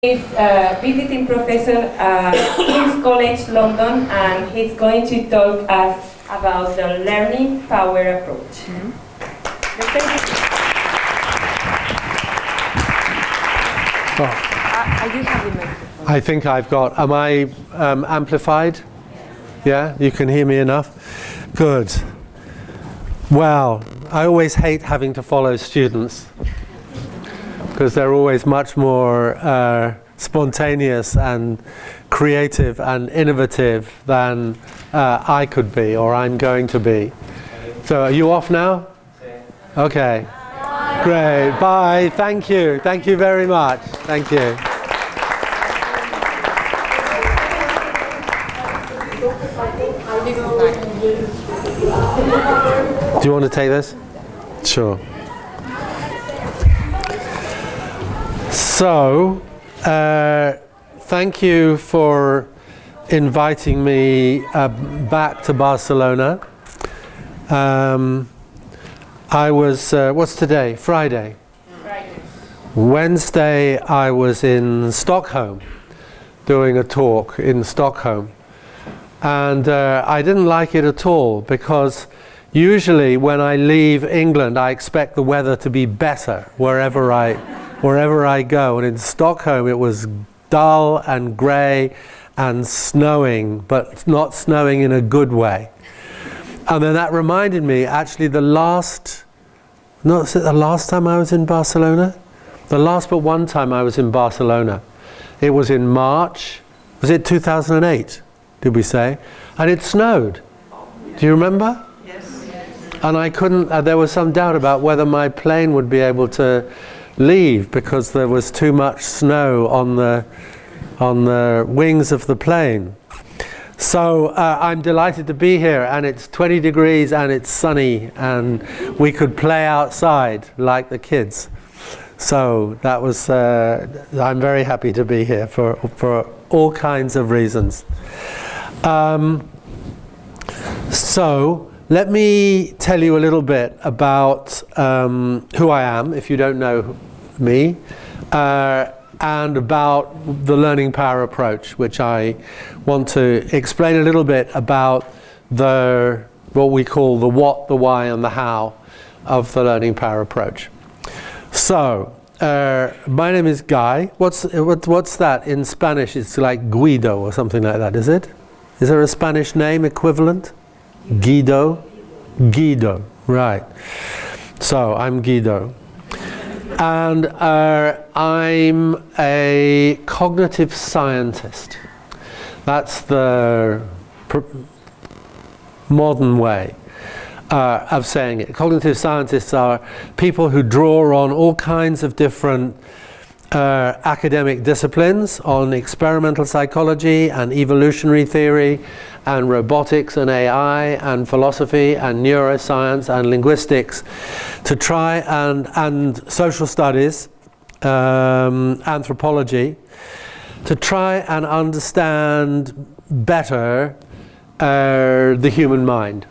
He's a visiting professor at King's College London, and he's going to talk us about the learning power approach. I do have the microphone. I think I've got, am I amplified? Yeah, you can hear me enough? Good. Well, I always hate having to follow students because they're always much more spontaneous and creative and innovative than I could be or I'm going to be. So are you off now? Okay. Bye. Great. Bye. Thank you. Thank you very much. Thank you. Do you want to take this? Sure. So, thank you for inviting me back to Barcelona. I was, what's today? Friday. Wednesday I was in Stockholm doing a talk in Stockholm. And I didn't like it at all because usually when I leave England I expect the weather to be better wherever I go. And in Stockholm it was dull and grey and snowing, but not snowing in a good way. And then that reminded me, actually the last time I was in Barcelona? The last but one time I was in Barcelona. It was in March, was it 2008, did we say? And it snowed. Do you remember? Yes. And I couldn't, there was some doubt about whether my plane would be able to leave because there was too much snow on the wings of the plane. So I'm delighted to be here, and it's 20 degrees and it's sunny and we could play outside like the kids. So that was, I'm very happy to be here for all kinds of reasons. So let me tell you a little bit about who I am, if you don't know me, and about the learning power approach, which I want to explain a little bit about what we call the what, the why, and the how of the learning power approach. So, my name is Guy. What's that in Spanish? It's like Guido or something like that, is it? Is there a Spanish name equivalent? Guido? Guido, right. So, I'm Guido. And I'm a cognitive scientist. That's the modern way of saying it. Cognitive scientists are people who draw on all kinds of different academic disciplines, on experimental psychology and evolutionary theory and robotics and AI and philosophy and neuroscience and linguistics to try and social studies, anthropology, to try and understand better the human mind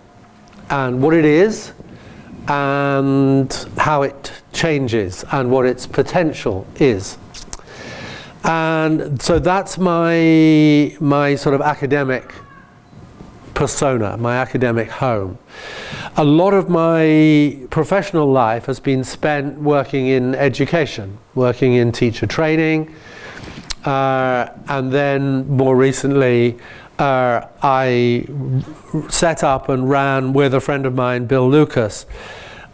and what it is and how it changes and what its potential is. And so that's my sort of academic persona, my academic home. A lot of my professional life has been spent working in education, working in teacher training, and then more recently I set up and ran with a friend of mine, Bill Lucas,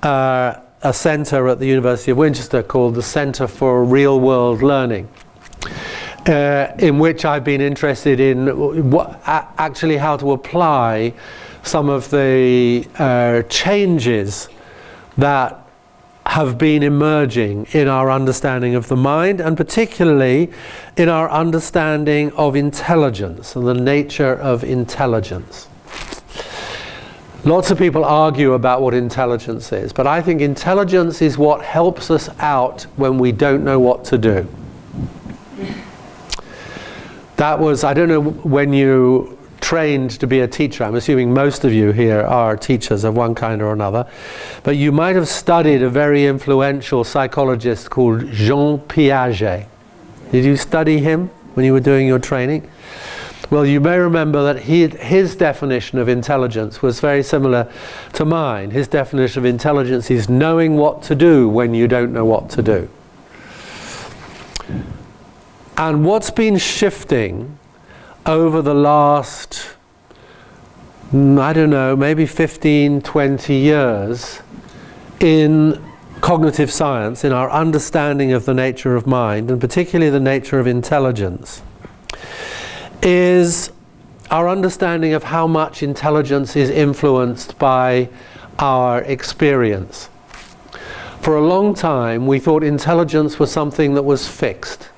a centre at the University of Winchester called the Centre for Real World Learning, in which I've been interested in actually how to apply some of the changes that have been emerging in our understanding of the mind, and particularly in our understanding of intelligence and the nature of intelligence. Lots of people argue about what intelligence is, but I think intelligence is what helps us out when we don't know what to do. That was, I don't know when you trained to be a teacher. I'm assuming most of you here are teachers of one kind or another. But you might have studied a very influential psychologist called Jean Piaget. Did you study him when you were doing your training? Well, you may remember that his definition of intelligence was very similar to mine. His definition of intelligence is knowing what to do when you don't know what to do. And what's been shifting over the last, I don't know, maybe 15, 20 years in cognitive science, in our understanding of the nature of mind, and particularly the nature of intelligence, is our understanding of how much intelligence is influenced by our experience. For a long time, we thought intelligence was something that was fixed.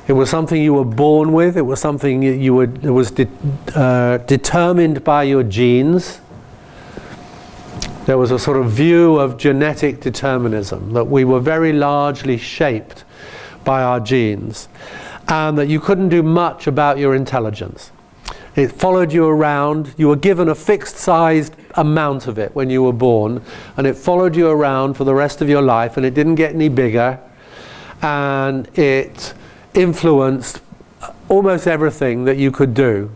It was something you were born with. It was something it was determined by your genes. There was a sort of view of genetic determinism, that we were very largely shaped by our genes, and that you couldn't do much about your intelligence. It followed you around. You were given a fixed sized amount of it when you were born, and it followed you around for the rest of your life, and it didn't get any bigger, and it influenced almost everything that you could do,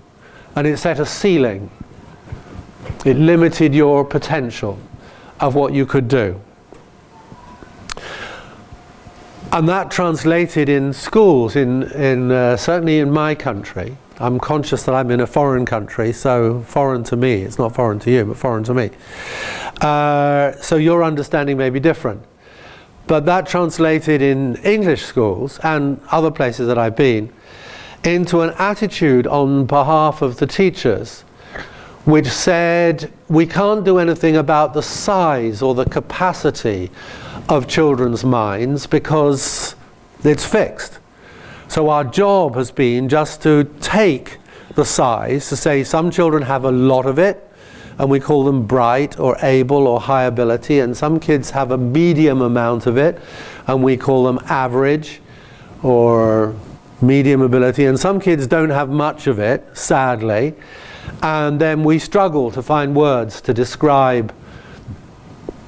and it set a ceiling. It limited your potential of what you could do. And that translated in schools, certainly in my country. I'm conscious that I'm in a foreign country, so foreign to me. It's not foreign to you, but foreign to me. So your understanding may be different. But that translated in English schools and other places that I've been into an attitude on behalf of the teachers which said we can't do anything about the size or the capacity of children's minds because it's fixed. So our job has been just to take the size, to say some children have a lot of it, and we call them bright or able or high ability, and some kids have a medium amount of it, and we call them average or medium ability, and some kids don't have much of it, sadly, and then we struggle to find words to describe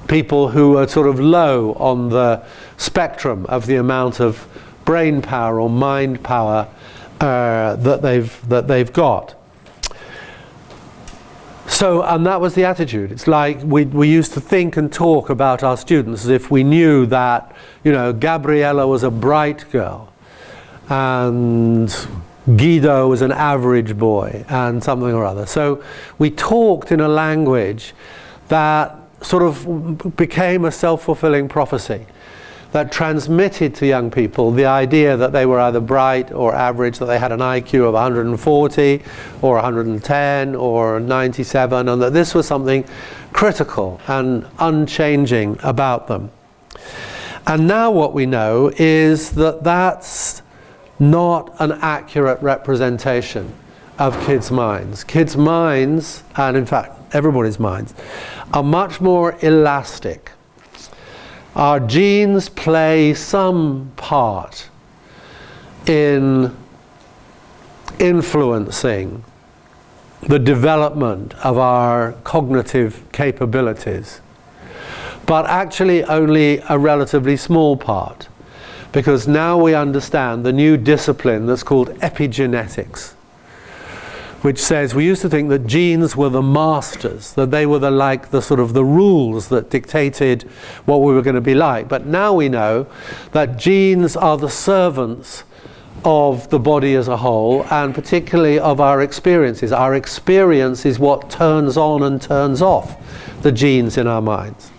people who are sort of low on the spectrum of the amount of brain power or mind power that they've got. So, and that was the attitude. It's like we used to think and talk about our students as if we knew that, you know, Gabriella was a bright girl and Guido was an average boy and something or other. So we talked in a language that sort of became a self-fulfilling prophecy that transmitted to young people the idea that they were either bright or average, that they had an IQ of 140 or 110 or 97, and that this was something critical and unchanging about them. And now what we know is that that's not an accurate representation of kids' minds. Kids' minds, and in fact everybody's minds, are much more elastic. Our genes play some part in influencing the development of our cognitive capabilities, but actually only a relatively small part, because now we understand the new discipline that's called epigenetics, which says we used to think that genes were the masters, that they were the sort of the rules that dictated what we were going to be like. But now we know that genes are the servants of the body as a whole, and particularly of our experiences. Our experience is what turns on and turns off the genes in our minds.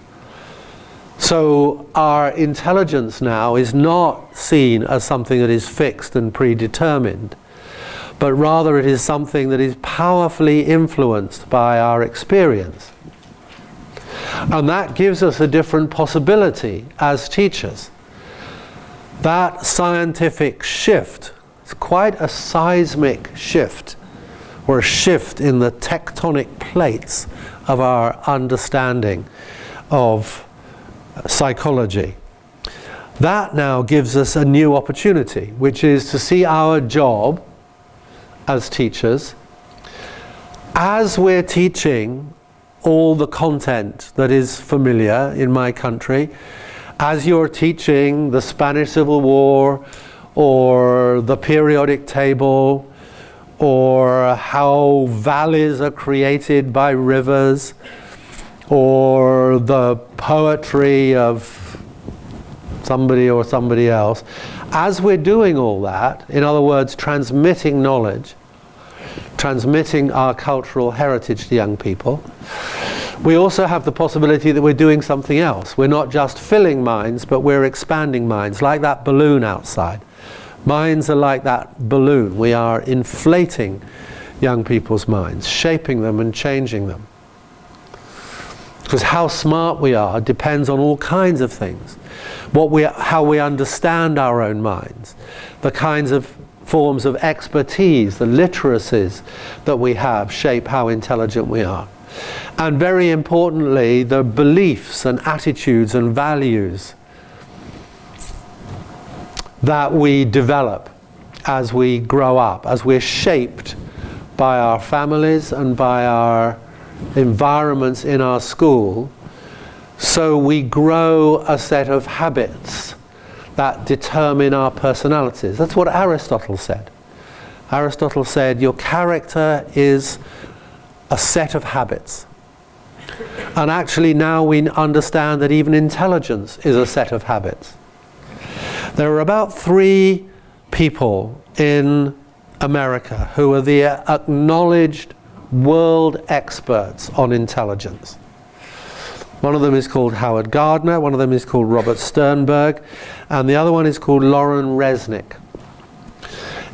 So our intelligence now is not seen as something that is fixed and predetermined, but rather it is something that is powerfully influenced by our experience. And that gives us a different possibility as teachers. That scientific shift, it's quite a seismic shift, or a shift in the tectonic plates of our understanding of psychology. That now gives us a new opportunity, which is to see our job as teachers, as we're teaching all the content that is familiar in my country, as you're teaching the Spanish Civil War or the periodic table, or how valleys are created by rivers, or the poetry of somebody or somebody else. As we're doing all that, in other words, transmitting knowledge, transmitting our cultural heritage to young people, we also have the possibility that we're doing something else. We're not just filling minds, but we're expanding minds, like that balloon outside. Minds are like that balloon. We are inflating young people's minds, shaping them and changing them. Because how smart we are depends on all kinds of things. How we understand our own minds, the kinds of forms of expertise, the literacies that we have shape how intelligent we are. And very importantly, the beliefs and attitudes and values that we develop as we grow up, as we're shaped by our families and by our environments in our school. So we grow a set of habits that determine our personalities. That's what Aristotle said. Aristotle said, your character is a set of habits. And actually now we understand that even intelligence is a set of habits. There are about 3 people in America who are the acknowledged world experts on intelligence. One of them is called Howard Gardner, one of them is called Robert Sternberg, and the other one is called Lauren Resnick.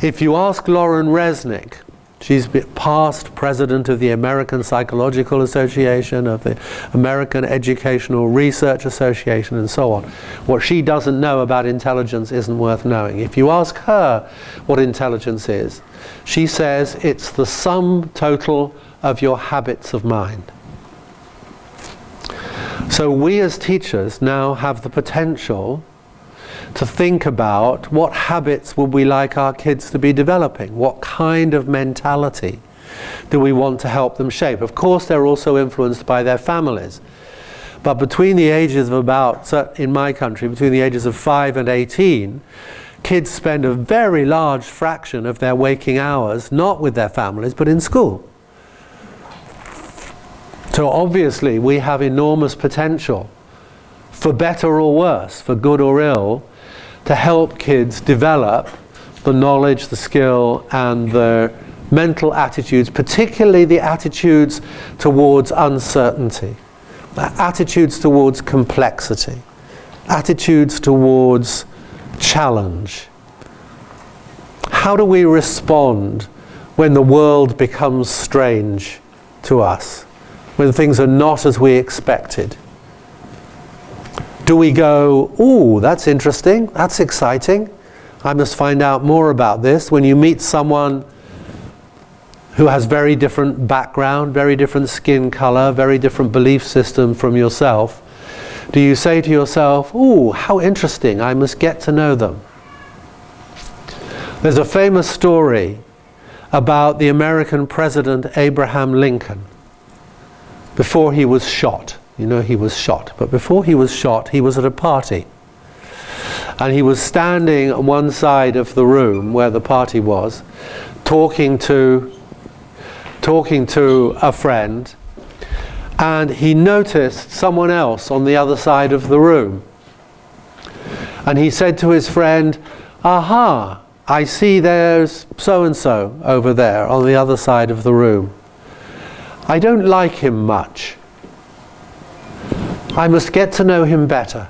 If you ask Lauren Resnick, she's past president of the American Psychological Association, of the American Educational Research Association, and so on. What she doesn't know about intelligence isn't worth knowing. If you ask her what intelligence is, she says it's the sum total of your habits of mind. So we as teachers now have the potential to think about what habits would we like our kids to be developing? What kind of mentality do we want to help them shape? Of course, they're also influenced by their families. But between the ages of about, in my country, between the ages of 5 and 18, kids spend a very large fraction of their waking hours not with their families, but in school. So obviously we have enormous potential, for better or worse, for good or ill, to help kids develop the knowledge, the skill, and the mental attitudes, particularly the attitudes towards uncertainty, attitudes towards complexity, attitudes towards challenge. How do we respond when the world becomes strange to us? When things are not as we expected? Do we go, ooh, that's interesting, that's exciting, I must find out more about this? When you meet someone who has very different background, very different skin color, very different belief system from yourself, do you say to yourself, ooh, how interesting, I must get to know them? There's a famous story about the American president Abraham Lincoln. Before he was shot, you know he was shot, but before he was shot he was at a party. And he was standing on one side of the room where the party was, talking to a friend, and he noticed someone else on the other side of the room. And he said to his friend, aha, I see there's so-and-so over there on the other side of the room. I don't like him much. I must get to know him better.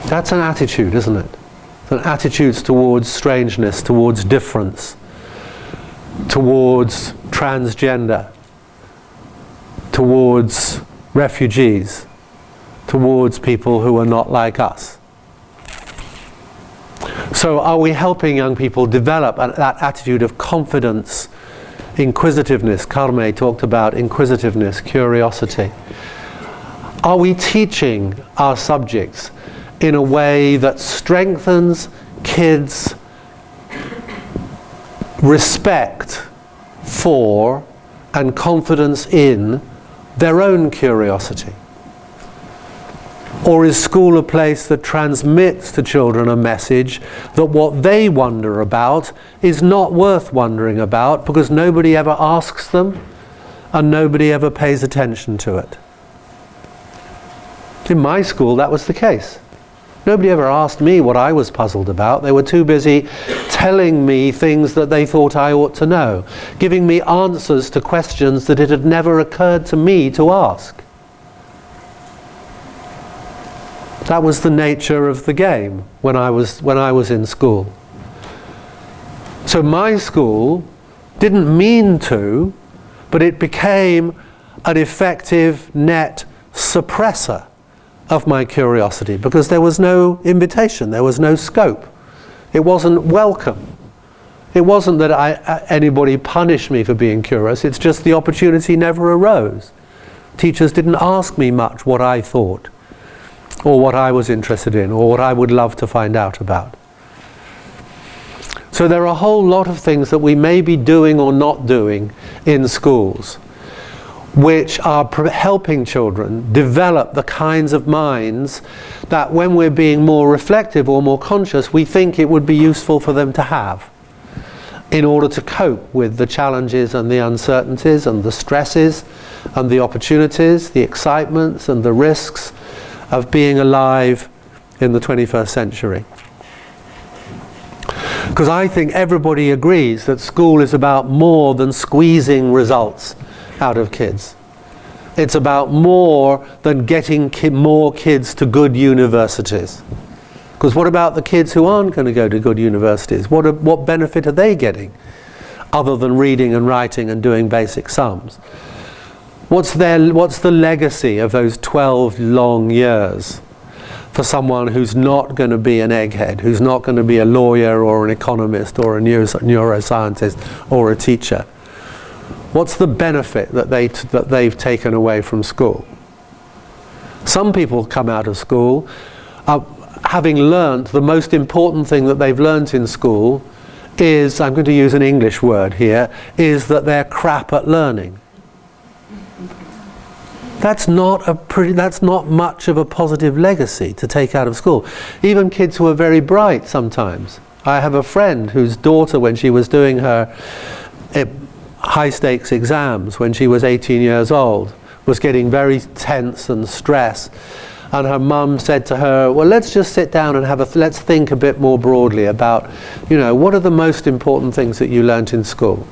That's an attitude, isn't it? It's an attitude towards strangeness, towards difference, towards transgender, towards refugees, towards people who are not like us. So are we helping young people develop that attitude of confidence, inquisitiveness? Carme talked about inquisitiveness, curiosity. Are we teaching our subjects in a way that strengthens kids' respect for and confidence in their own curiosity? Or is school a place that transmits to children a message that what they wonder about is not worth wondering about because nobody ever asks them and nobody ever pays attention to it? In my school, that was the case. Nobody ever asked me what I was puzzled about. They were too busy telling me things that they thought I ought to know, giving me answers to questions that it had never occurred to me to ask. That was the nature of the game when I was in school. So my school didn't mean to, but it became an effective net suppressor of my curiosity because there was no invitation, there was no scope. It wasn't welcome. It wasn't that anybody punished me for being curious, it's just the opportunity never arose. Teachers didn't ask me much what I thought, or what I was interested in, or what I would love to find out about. So there are a whole lot of things that we may be doing or not doing in schools which are helping children develop the kinds of minds that when we're being more reflective or more conscious, we think it would be useful for them to have in order to cope with the challenges and the uncertainties and the stresses and the opportunities, the excitements and the risks of being alive in the 21st century. Because I think everybody agrees that school is about more than squeezing results out of kids. It's about more than getting more kids to good universities. Because what about the kids who aren't going to go to good universities? What benefit are they getting other than reading and writing and doing basic sums? What's the legacy of those 12 long years for someone who's not going to be an egghead, who's not going to be a lawyer or an economist or a neuroscientist or a teacher? What's the benefit that they've taken away from school? Some people come out of school having learnt the most important thing that they've learnt in school is, I'm going to use an English word here, is that they're crap at learning. That's not much of a positive legacy to take out of school. Even kids who are very bright sometimes. I have a friend whose daughter, when she was doing her high-stakes exams, when she was 18 years old, was getting very tense and stressed. And her mum said to her, well, let's just sit down and let's think a bit more broadly about, what are the most important things that you learnt in school?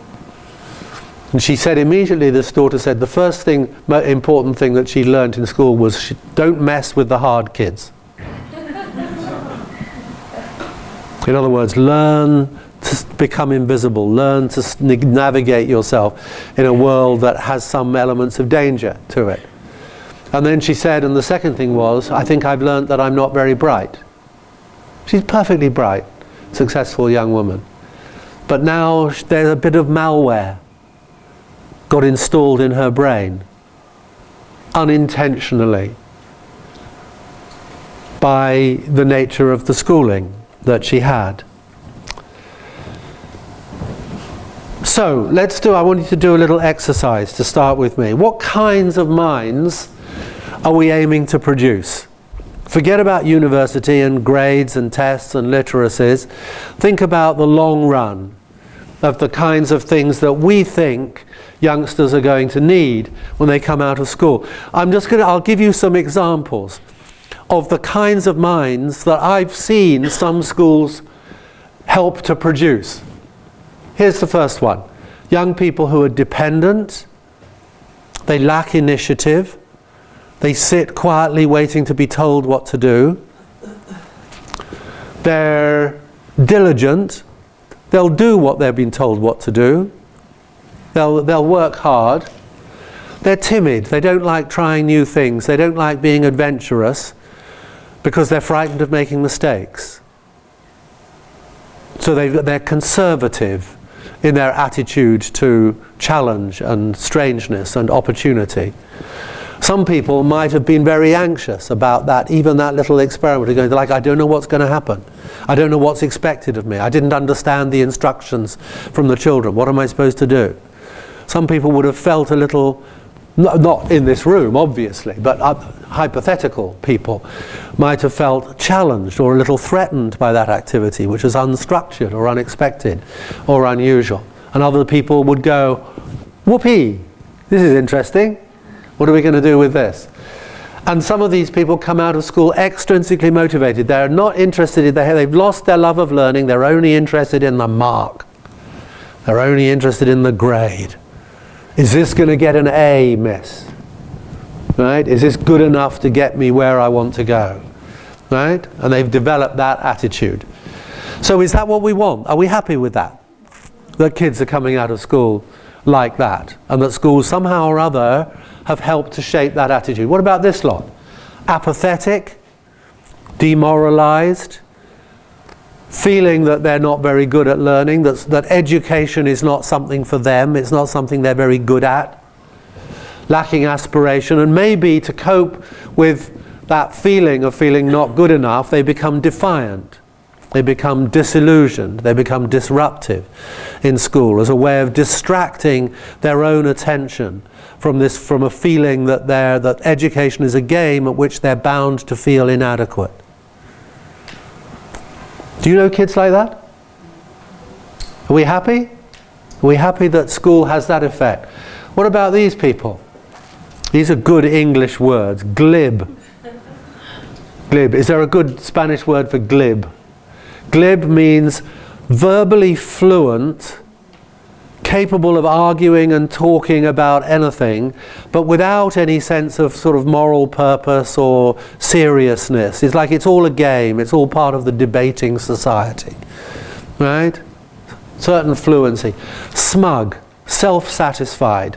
And she said immediately, this daughter said, the first important thing that she learnt in school was don't mess with the hard kids. In other words, learn to become invisible, learn to navigate yourself in a world that has some elements of danger to it. And then she said, and the second thing was, I think I've learnt that I'm not very bright. She's perfectly bright, successful young woman. But now there's a bit of malware got installed in her brain, unintentionally, by the nature of the schooling that she had. So I want you to do a little exercise to start with me. What kinds of minds are we aiming to produce? Forget about university and grades and tests and literacies. Think about the long run of the kinds of things that we think youngsters are going to need when they come out of school. I'll give you some examples of the kinds of minds that I've seen some schools help to produce. Here's the first one. Young people who are dependent, they lack initiative, they sit quietly waiting to be told what to do, they're diligent, they'll do what they've been told what to do, they'll work hard, they're timid, they don't like trying new things, they don't like being adventurous because they're frightened of making mistakes. So they're conservative in their attitude to challenge and strangeness and opportunity. Some people might have been very anxious about that, even that little experiment, going like, I don't know what's going to happen. I don't know what's expected of me. I didn't understand the instructions from the children. What am I supposed to do? Some people would have felt a little not in this room obviously, but hypothetical people might have felt challenged or a little threatened by that activity, which is unstructured or unexpected or unusual. And other people would go, whoopee, this is interesting, what are we going to do with this? And some of these people come out of school extrinsically motivated. They're not interested in, they've lost their love of learning, they're only interested in the mark. They're only interested in the grade. Is this going to get an A, miss? Right? Is this good enough to get me where I want to go? Right? And they've developed that attitude. So is that what we want? Are we happy with that? That kids are coming out of school like that, and that schools somehow or other have helped to shape that attitude. What about this lot? Apathetic, demoralized, feeling that they're not very good at learning, that education is not something for them, it's not something they're very good at, lacking aspiration, and maybe to cope with that feeling of feeling not good enough, they become defiant. They become disillusioned, they become disruptive in school as a way of distracting their own attention from a feeling that education is a game at which they're bound to feel inadequate. Do you know kids like that? Are we happy? Are we happy that school has that effect? What about these people? These are good English words. Glib. Glib. Is there a good Spanish word for glib? Glib means verbally fluent, capable of arguing and talking about anything, but without any sense of sort of moral purpose or seriousness. It's like it's all a game, it's all part of the debating society. Right? Certain fluency. Smug, self-satisfied.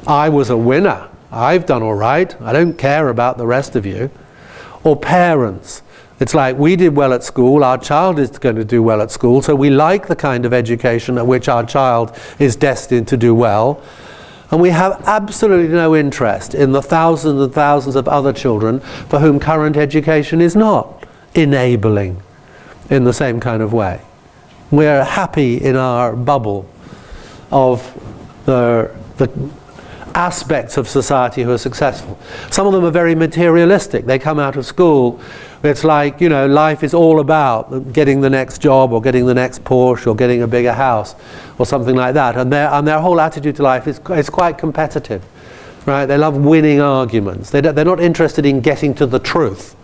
I was a winner. I've done all right. I don't care about the rest of you. Or parents. It's like, we did well at school, our child is going to do well at school, so we like the kind of education at which our child is destined to do well. And we have absolutely no interest in the thousands and thousands of other children for whom current education is not enabling in the same kind of way. We're happy in our bubble of the aspects of society who are successful. Some of them are very materialistic. They come out of school, it's like, you know, life is all about getting the next job or getting the next Porsche or getting a bigger house or something like that. And their whole attitude to life is quite competitive. Right? They love winning arguments. They're not interested in getting to the truth.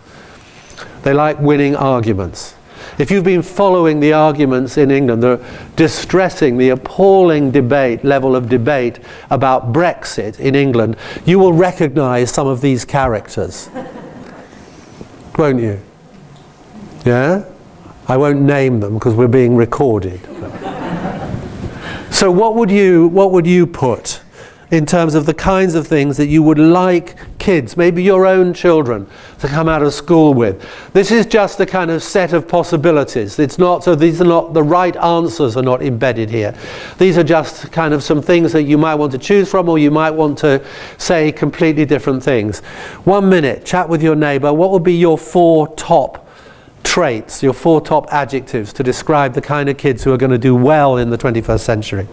They like winning arguments. If you've been following the arguments in England, the distressing, the appalling level of debate about Brexit in England, you will recognise some of these characters. Won't you? Yeah? I won't name them because we're being recorded. So what would you put in terms of the kinds of things that you would like kids, maybe your own children, to come out of school with? This is just a kind of set of possibilities. It's not, so these are not, the right answers are not embedded here. These are just kind of some things that you might want to choose from, or you might want to say completely different things. 1 minute, chat with your neighbour. What would be your 4 top traits, your 4 top adjectives to describe the kind of kids who are going to do well in the 21st century?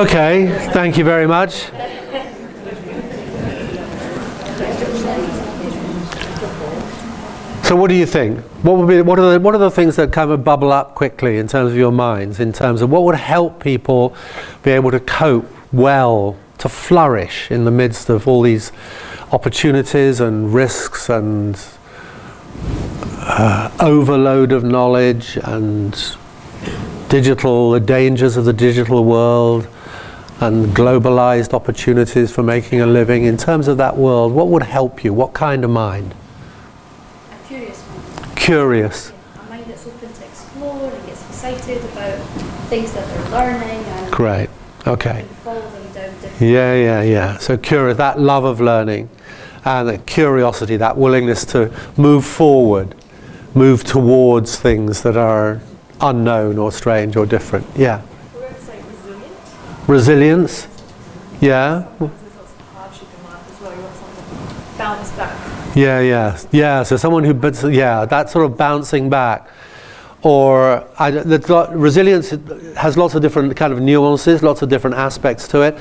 Okay, thank you very much. So what do you think? What are the things that kind of bubble up quickly in terms of your minds, in terms of what would help people be able to cope well, to flourish in the midst of all these opportunities and risks and overload of knowledge and the dangers of the digital world and globalized opportunities for making a living? In terms of that world, what would help you? What kind of mind? A curious mind. Curious. Yeah, a mind that's open to explore and gets excited about things that they're learning and Great. Okay. and follow them down different. Yeah. So curious, that love of learning and that curiosity, that willingness to move forward, move towards things that are unknown or strange or different. Yeah. Words like resilient. Resilience. Yeah. There's lots of hardship in life as well. You want someone to bounce back. Yeah. So someone who, that sort of bouncing back. Or resilience has lots of different kind of nuances, lots of different aspects to it.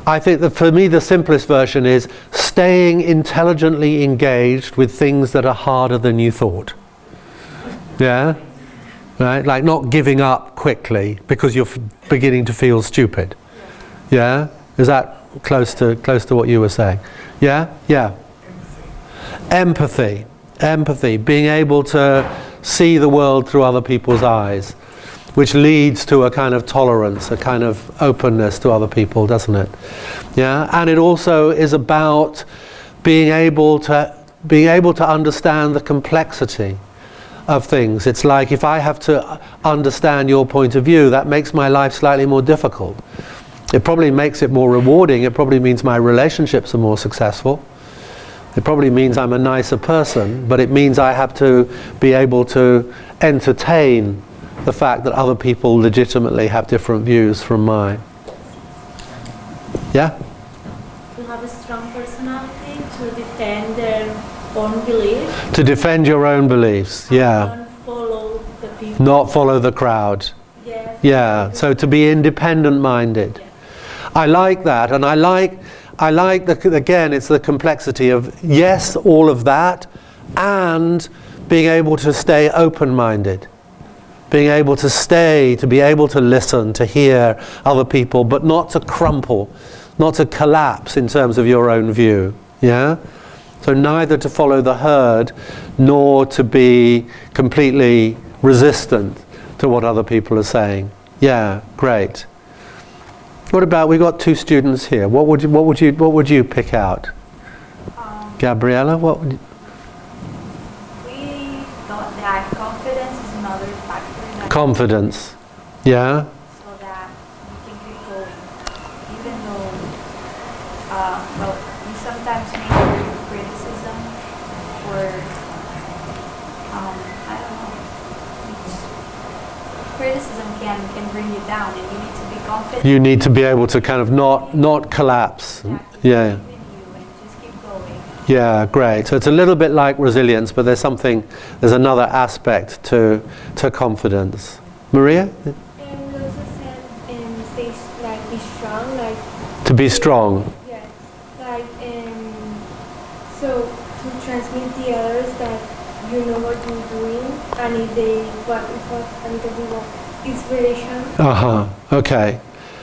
I think that for me the simplest version is staying intelligently engaged with things that are harder than you thought. Yeah? Right? Like not giving up quickly because you're beginning to feel stupid. Yeah? Is that close to what you were saying? Yeah? Yeah. Empathy. Being able to see the world through other people's eyes, which leads to a kind of tolerance, a kind of openness to other people, doesn't it? Yeah, and it also is about being able to understand the complexity of things. It's like if I have to understand your point of view, that makes my life slightly more difficult. It probably makes it more rewarding. It probably means my relationships are more successful. It probably means I'm a nicer person, but it means I have to be able to entertain the fact that other people legitimately have different views from mine. Yeah? To have a strong personality, to defend their own beliefs. To defend your own beliefs, yeah. Don't follow the people. Not follow the crowd. Yeah. Yeah, so to be independent-minded. Yeah. I like that, and I like again, it's the complexity of, yes, all of that, and being able to stay open-minded. Being able to be able to listen, to hear other people, but not to crumple, not to collapse in terms of your own view. Yeah? So neither to follow the herd, nor to be completely resistant to what other people are saying. Yeah, great. What about, we got two students here. What would you pick out? Gabriella, what would you? We thought that confidence is another factor that Confidence. Yeah. so that we can keep going. Even though we sometimes make criticism or I don't know. Criticism can bring you down and you need to be confident. You need to be able to kind of not collapse. Exactly. Yeah. Believe in you and just keep going. Yeah, great. So it's a little bit like resilience, but there's another aspect to confidence. Maria? And we also said in stage like be strong, like To be strong. yes, like so to transmit the others that you know what you're doing, and if they what is what a little bit of inspiration. Okay.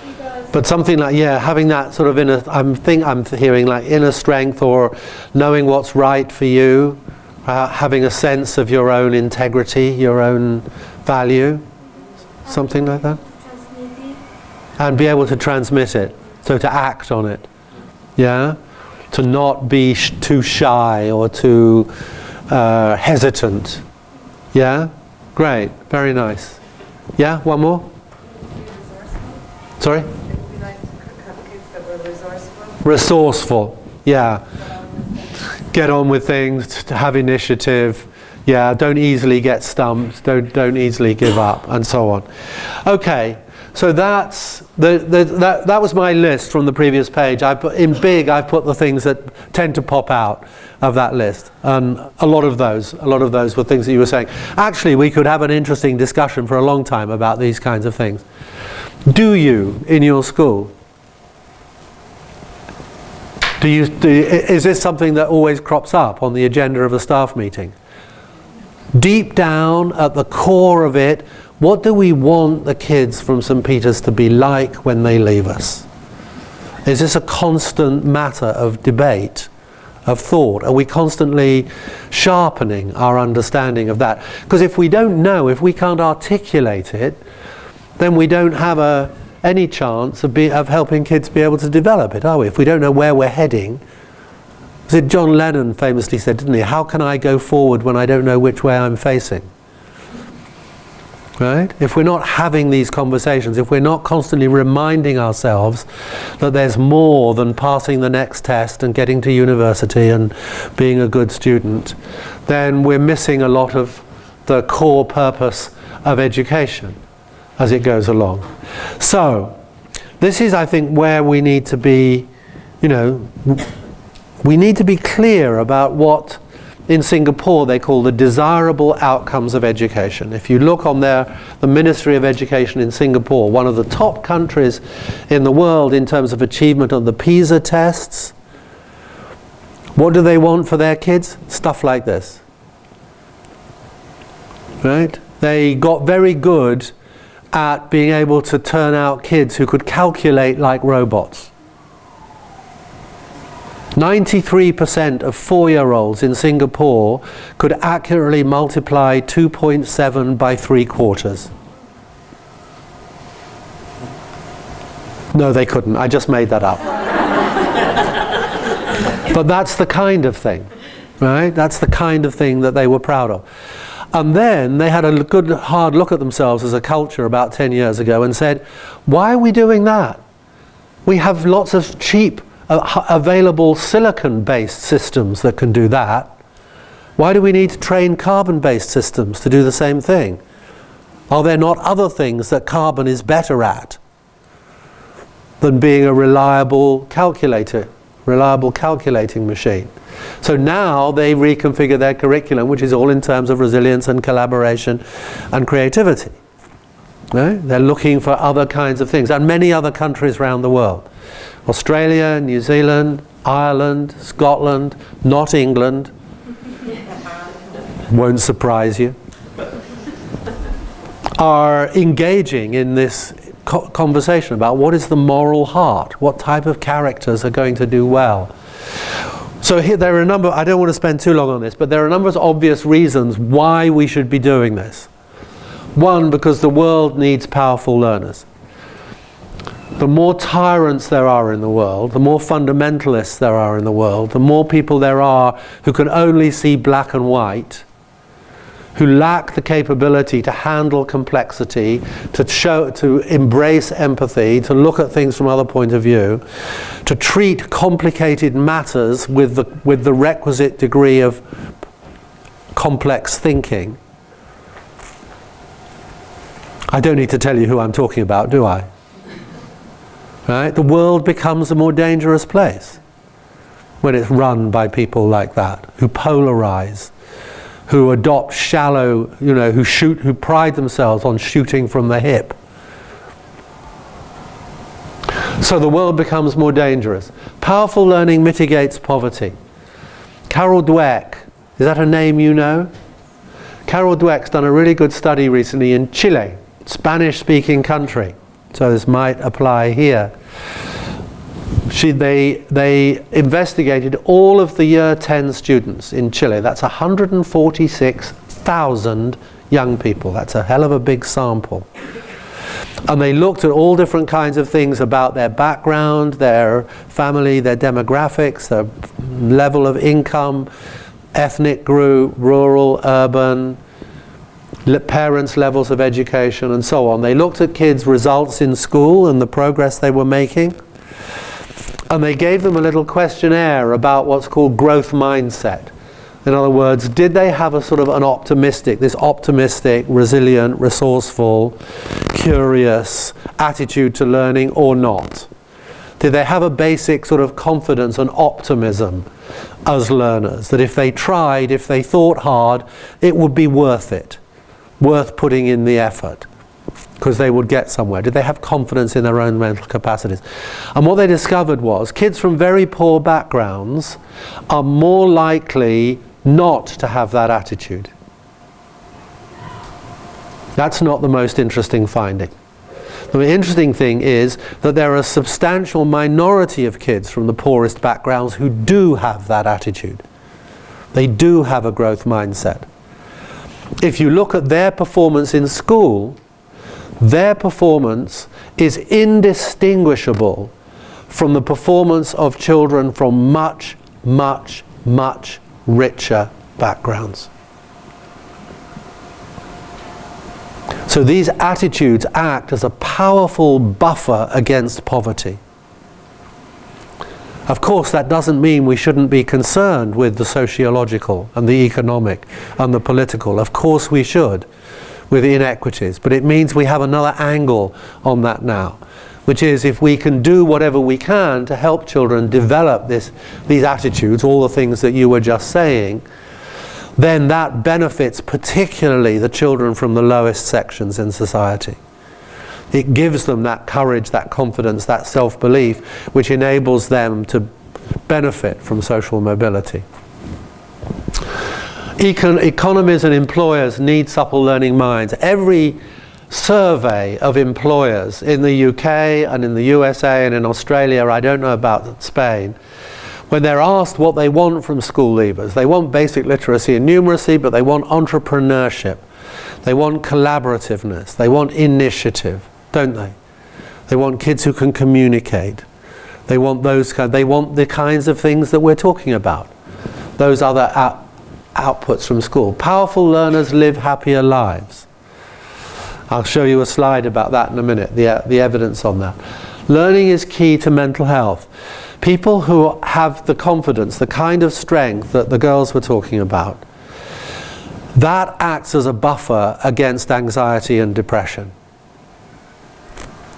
Because But something like, having that sort of I'm hearing like inner strength, or knowing what's right for you, having a sense of your own integrity, your own value, something like that. transmit it. And be able to transmit it, so to act on it. Yeah? To not be too shy or too hesitant. Yeah? Great, very nice. Yeah, one more? Sorry? It'd be nice to have kids that were resourceful. Resourceful, yeah. Get on with things, to have initiative. Yeah, don't easily get stumped, don't easily give up, and so on. Okay, so that's that was my list from the previous page. I've put the things that tend to pop out of that list. And a lot of those were things that you were saying. Actually, we could have an interesting discussion for a long time about these kinds of things. Do you, in your school, Is this something that always crops up on the agenda of a staff meeting? Deep down, at the core of it, what do we want the kids from St. Peter's to be like when they leave us? Is this a constant matter of debate, of thought? Are we constantly sharpening our understanding of that? Because if we don't know, if we can't articulate it, then we don't have any chance of helping kids be able to develop it, are we? If we don't know where we're heading. John Lennon famously said, didn't he, how can I go forward when I don't know which way I'm facing? Right? If we're not having these conversations, if we're not constantly reminding ourselves that there's more than passing the next test and getting to university and being a good student, then we're missing a lot of the core purpose of education as it goes along. So, this is, I think, where we need to be, we need to be clear about what in Singapore they call the desirable outcomes of education. If you look on the Ministry of Education in Singapore, one of the top countries in the world in terms of achievement on the PISA tests, what do they want for their kids? Stuff like this. Right? They got very good at being able to turn out kids who could calculate like robots. 93% of 4-year-olds in Singapore could accurately multiply 2.7 by 3/4. No, they couldn't. I just made that up. But that's the kind of thing, right? That's the kind of thing that they were proud of. And then they had a good hard look at themselves as a culture about 10 years ago and said, why are we doing that? We have lots of cheap available silicon-based systems that can do that. Why do we need to train carbon-based systems to do the same thing? Are there not other things that carbon is better at than being a reliable calculating machine? So now they reconfigure their curriculum, which is all in terms of resilience and collaboration and creativity. Right? They're looking for other kinds of things, and many other countries around the world. Australia, New Zealand, Ireland, Scotland, not England. Won't surprise you. Are engaging in this conversation about what is the moral heart, what type of characters are going to do well. So here there are a number, I don't want to spend too long on this, but there are a number of obvious reasons why we should be doing this. One, because the world needs powerful learners. The more tyrants there are in the world, the more fundamentalists there are in the world, the more people there are who can only see black and white, who lack the capability to handle complexity, to embrace empathy, to look at things from other point of view, to treat complicated matters with the requisite degree of complex thinking. I don't need to tell you who I'm talking about, do I? Right? The world becomes a more dangerous place when it's run by people like that, who polarize, who adopt shallow, who pride themselves on shooting from the hip. So the world becomes more dangerous. Powerful learning mitigates poverty. Carol Dweck, is that a name you know? Carol Dweck's done a really good study recently in Chile, Spanish-speaking country. So this might apply here. They investigated all of the year 10 students in Chile. That's 146,000 young people. That's a hell of a big sample. And they looked at all different kinds of things about their background, their family, their demographics, their level of income, ethnic group, rural, urban, parents' levels of education, and so on. They looked at kids' results in school and the progress they were making. And they gave them a little questionnaire about what's called growth mindset. In other words, did they have a sort of this optimistic, resilient, resourceful, curious attitude to learning or not? Did they have a basic sort of confidence and optimism as learners, that if they tried, if they thought hard, it would be worth it, worth putting in the effort? because they would get somewhere? Did they have confidence in their own mental capacities? And what they discovered was kids from very poor backgrounds are more likely not to have that attitude. That's not the most interesting finding. The interesting thing is that there are a substantial minority of kids from the poorest backgrounds who do have that attitude. They do have a growth mindset. If you look at their performance in school, their performance is indistinguishable from the performance of children from much, much, much richer backgrounds. So these attitudes act as a powerful buffer against poverty. Of course, that doesn't mean we shouldn't be concerned with the sociological and the economic and the political. Of course we should, with inequities. But it means we have another angle on that now, which is if we can do whatever we can to help children develop these attitudes, all the things that you were just saying, then that benefits particularly the children from the lowest sections in society. It gives them that courage, that confidence, that self-belief, which enables them to benefit from social mobility. Economies and employers need supple learning minds. Every survey of employers in the UK and in the USA and in Australia, I don't know about Spain, when they're asked what they want from school leavers, they want basic literacy and numeracy, but they want entrepreneurship. They want collaborativeness. They want initiative, don't they? They want kids who can communicate. They want they want the kinds of things that we're talking about. Those other outputs from school. Powerful learners live happier lives. I'll show you a slide about that in a minute, the evidence on that. Learning is key to mental health. People who have the confidence, the kind of strength that the girls were talking about, that acts as a buffer against anxiety and depression.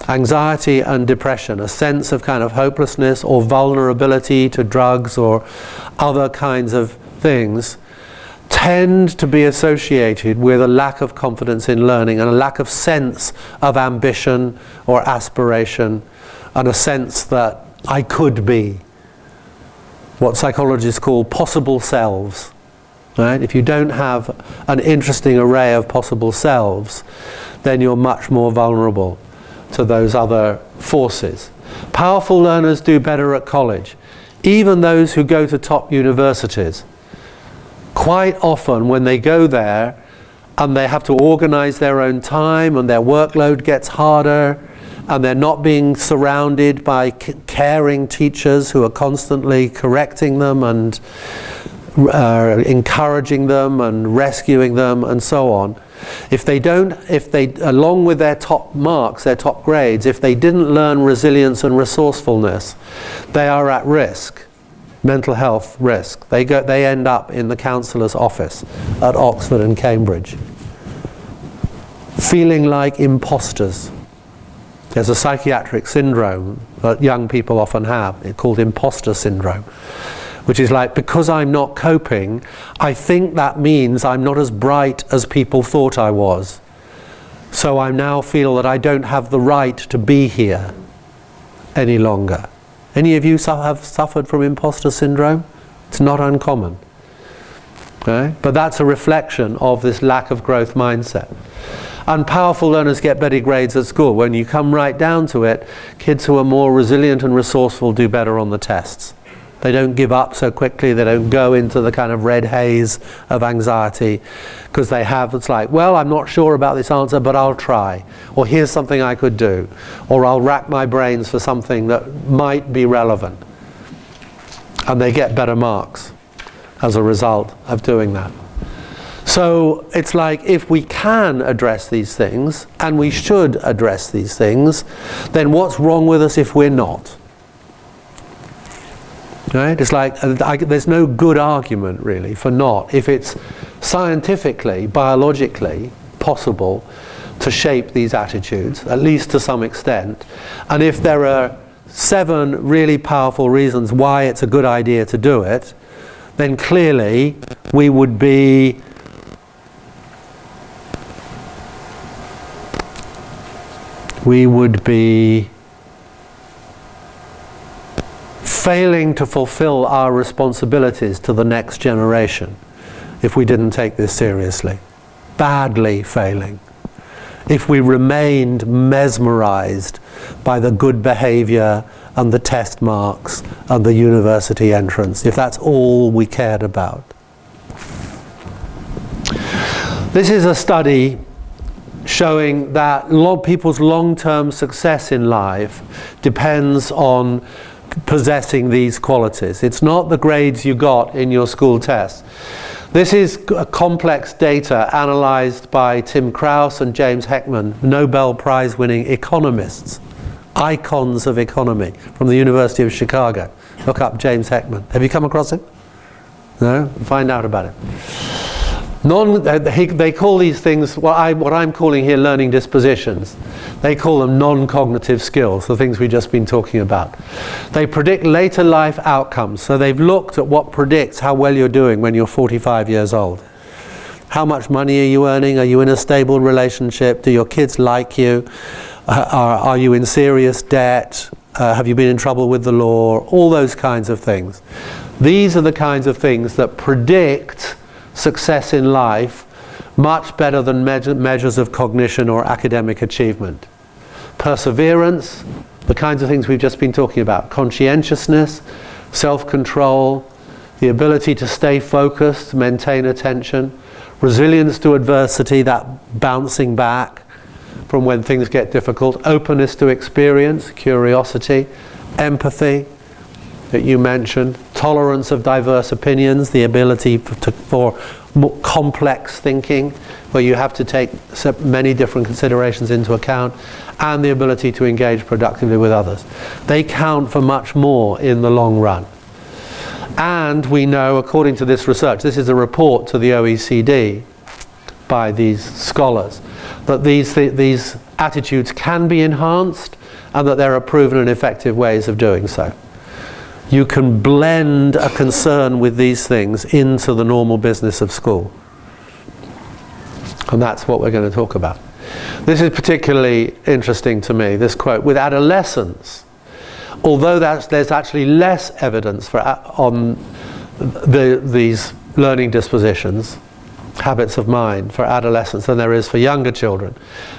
Anxiety and depression, a sense of kind of hopelessness or vulnerability to drugs or other kinds of things, tend to be associated with a lack of confidence in learning and a lack of sense of ambition or aspiration and a sense that I could be what psychologists call possible selves. Right? If you don't have an interesting array of possible selves, then you're much more vulnerable to those other forces. Powerful learners do better at college. Even those who go to top universities, quite often when they go there and they have to organize their own time and their workload gets harder and they're not being surrounded by caring teachers who are constantly correcting them and encouraging them and rescuing them and so on. If they along with their top marks, their top grades, if they didn't learn resilience and resourcefulness, they are at risk, mental health risk. They end up in the counsellor's office at Oxford and Cambridge, feeling like imposters. There's a psychiatric syndrome that young people often have, it's called imposter syndrome, which is like, because I'm not coping, I think that means I'm not as bright as people thought I was. So I now feel that I don't have the right to be here any longer. Any of you have suffered from imposter syndrome? It's not uncommon. Okay? But that's a reflection of this lack of growth mindset. And powerful learners get better grades at school. When you come right down to it, kids who are more resilient and resourceful do better on the tests. They don't give up so quickly, they don't go into the kind of red haze of anxiety, because it's like, well, I'm not sure about this answer, but I'll try. Or here's something I could do. Or I'll rack my brains for something that might be relevant. And they get better marks as a result of doing that. So it's like, if we can address these things, and we should address these things, then what's wrong with us if we're not? Right? It's like, there's no good argument really for not, if it's scientifically, biologically possible to shape these attitudes, at least to some extent, and if there are 7 really powerful reasons why it's a good idea to do it, then clearly we would be we would be failing to fulfill our responsibilities to the next generation if we didn't take this seriously. Badly failing. If we remained mesmerized by the good behavior and the test marks and the university entrance, if that's all we cared about. This is a study showing that people's long-term success in life depends on possessing these qualities. It's not the grades you got in your school test. This is complex data analyzed by Tim Krauss and James Heckman, Nobel Prize-winning economists, icons of economy from the University of Chicago. Look up James Heckman. Have you come across him? No? Find out about it. They call these things what I'm calling here learning dispositions. They call them non-cognitive skills, the things we've just been talking about. They predict later life outcomes. So they've looked at what predicts how well you're doing when you're 45 years old. How much money are you earning? Are you in a stable relationship? Do your kids like you? Are you in serious debt? Have you been in trouble with the law? All those kinds of things. These are the kinds of things that predict success in life much better than measures of cognition or academic achievement. Perseverance, the kinds of things we've just been talking about. Conscientiousness, self-control, the ability to stay focused, maintain attention, resilience to adversity, that bouncing back from when things get difficult, openness to experience, curiosity, empathy that you mentioned, tolerance of diverse opinions, the ability for more complex thinking, where you have to take many different considerations into account, and the ability to engage productively with others. They count for much more in the long run. And we know, according to this research, this is a report to the OECD by these scholars, that these attitudes can be enhanced and that there are proven and effective ways of doing so. You can blend a concern with these things into the normal business of school. And that's what we're going to talk about. This is particularly interesting to me, this quote. With adolescents, although there's actually less evidence on these learning dispositions, habits of mind for adolescents than there is for younger children.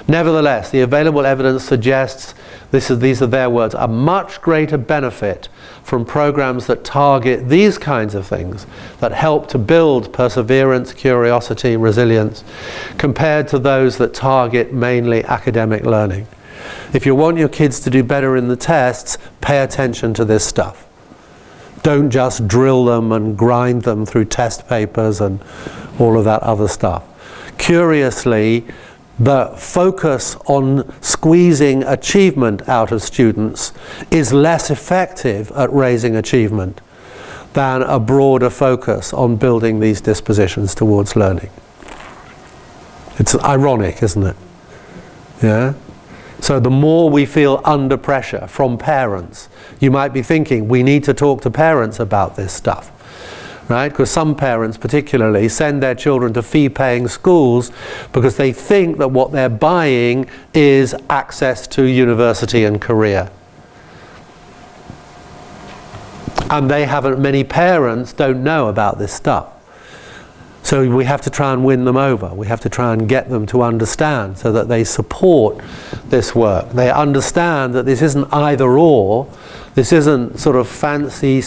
Nevertheless, the available evidence suggests, these are their words, a much greater benefit from programs that target these kinds of things, that help to build perseverance, curiosity, resilience, compared to those that target mainly academic learning. If you want your kids to do better in the tests, pay attention to this stuff. Don't just drill them and grind them through test papers and all of that other stuff. Curiously, the focus on squeezing achievement out of students is less effective at raising achievement than a broader focus on building these dispositions towards learning. It's ironic, isn't it? Yeah? So the more we feel under pressure from parents, you might be thinking, we need to talk to parents about this stuff. Right? Because some parents particularly send their children to fee-paying schools because they think that what they're buying is access to university and career. And many parents don't know about this stuff. So we have to try and win them over. We have to try and get them to understand so that they support this work. They understand that this isn't either or. This isn't sort of fancy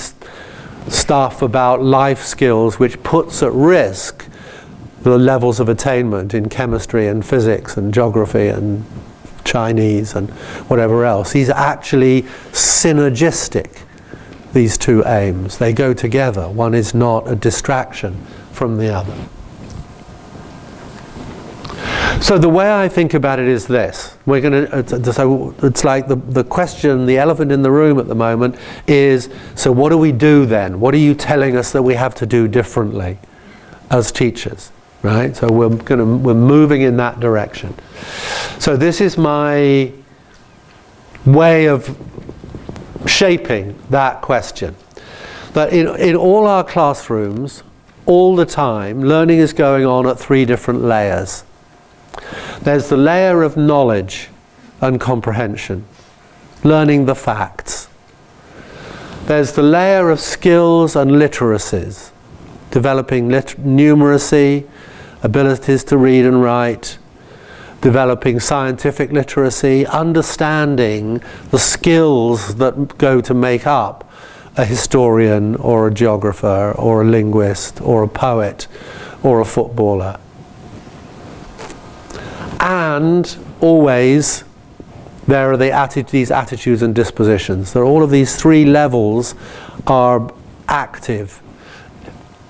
stuff about life skills which puts at risk the levels of attainment in chemistry and physics and geography and Chinese and whatever else. These are actually synergistic, these two aims. They go together. One is not a distraction from the other. So the way I think about it is this. We're going to, so it's like the question, the elephant in the room at the moment is, so what do we do then? What are you telling us that we have to do differently as teachers? Right? So we're moving in that direction. So this is my way of shaping that question. That in all our classrooms, all the time, learning is going on at three different layers. There's the layer of knowledge, and comprehension, learning the facts. There's the layer of skills and literacies, developing numeracy, abilities to read and write, developing scientific literacy, understanding the skills that go to make up a historian or a geographer or a linguist or a poet or a footballer. And always there are these attitudes and dispositions. So all of these three levels are active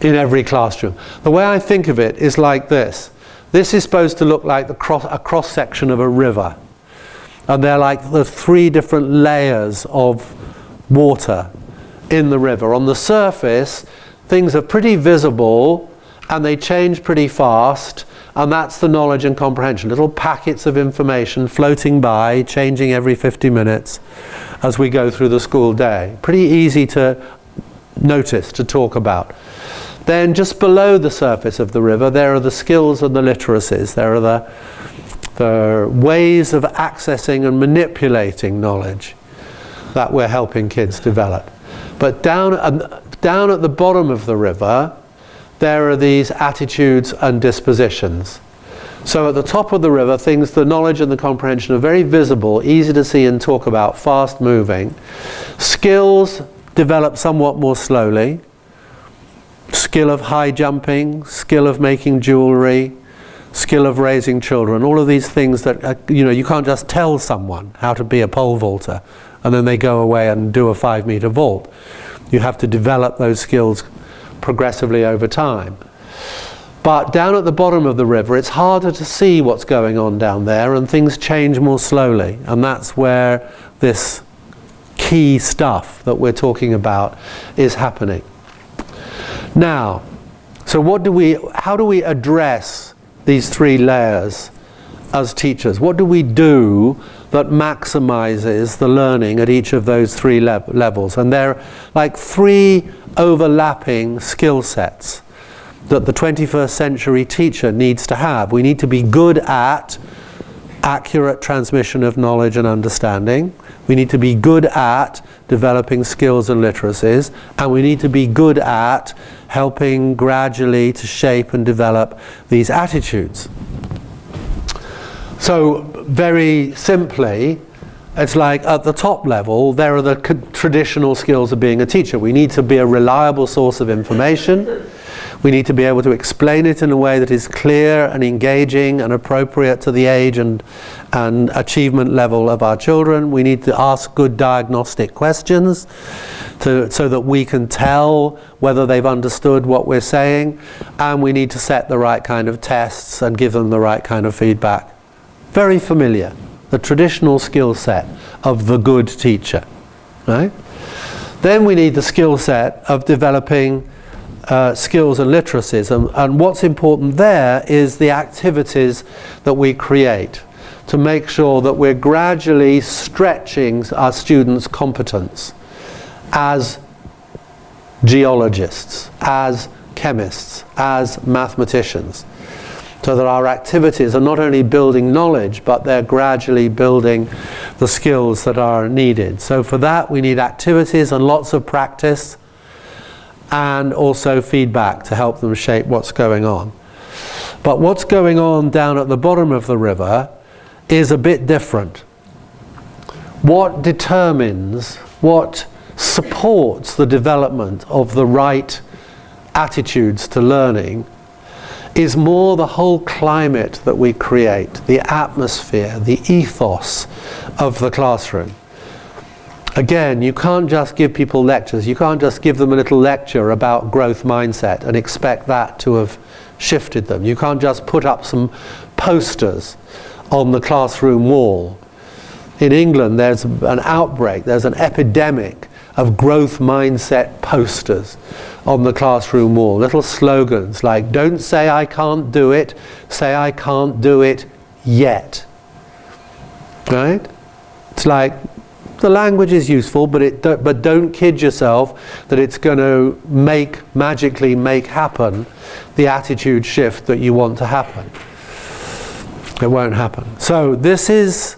in every classroom. The way I think of it is like this. This is supposed to look like a cross-section of a river. And they're like the three different layers of water in the river. On the surface, things are pretty visible and they change pretty fast, and that's the knowledge and comprehension. Little packets of information floating by, changing every 50 minutes as we go through the school day. Pretty easy to notice, to talk about. Then just below the surface of the river, there are the skills and the literacies. There are the ways of accessing and manipulating knowledge that we're helping kids develop. But down at the bottom of the river, there are these attitudes and dispositions. So at the top of the river, the knowledge and the comprehension are very visible, easy to see and talk about, fast moving. Skills develop somewhat more slowly. Skill of high jumping, skill of making jewelry, skill of raising children, all of these things that, you can't just tell someone how to be a pole vaulter and then they go away and do a 5-meter vault. You have to develop those skills progressively over time. But down at the bottom of the river, it's harder to see what's going on down there, and things change more slowly, and that's where this key stuff that we're talking about is happening. Now, so how do we address these three layers as teachers? What do we do that maximizes the learning at each of those three levels? And they're like three overlapping skill sets that the 21st century teacher needs to have. We need to be good at accurate transmission of knowledge and understanding. We need to be good at developing skills and literacies, and we need to be good at helping gradually to shape and develop these attitudes. So very simply, it's like at the top level, there are the traditional skills of being a teacher. We need to be a reliable source of information. We need to be able to explain it in a way that is clear and engaging and appropriate to the age and achievement level of our children. We need to ask good diagnostic questions so that we can tell whether they've understood what we're saying. And we need to set the right kind of tests and give them the right kind of feedback. Very familiar. The traditional skill set of the good teacher, right? Then we need the skill set of developing skills and literacies, and what's important there is the activities that we create to make sure that we're gradually stretching our students' competence as geologists, as chemists, as mathematicians, so that our activities are not only building knowledge, but they're gradually building the skills that are needed. So for that we need activities and lots of practice, and also feedback to help them shape what's going on. But what's going on down at the bottom of the river is a bit different. What determines, what supports the development of the right attitudes to learning is more the whole climate that we create, the atmosphere, the ethos of the classroom. Again, you can't just give people lectures. You can't just give them a little lecture about growth mindset and expect that to have shifted them. You can't just put up some posters on the classroom wall. In England, there's an outbreak, there's an epidemic of growth mindset posters on the classroom wall. Little slogans like, don't say I can't do it, say I can't do it yet. Right? It's like, the language is useful, but don't kid yourself that it's going to magically make happen the attitude shift that you want to happen. It won't happen. So this is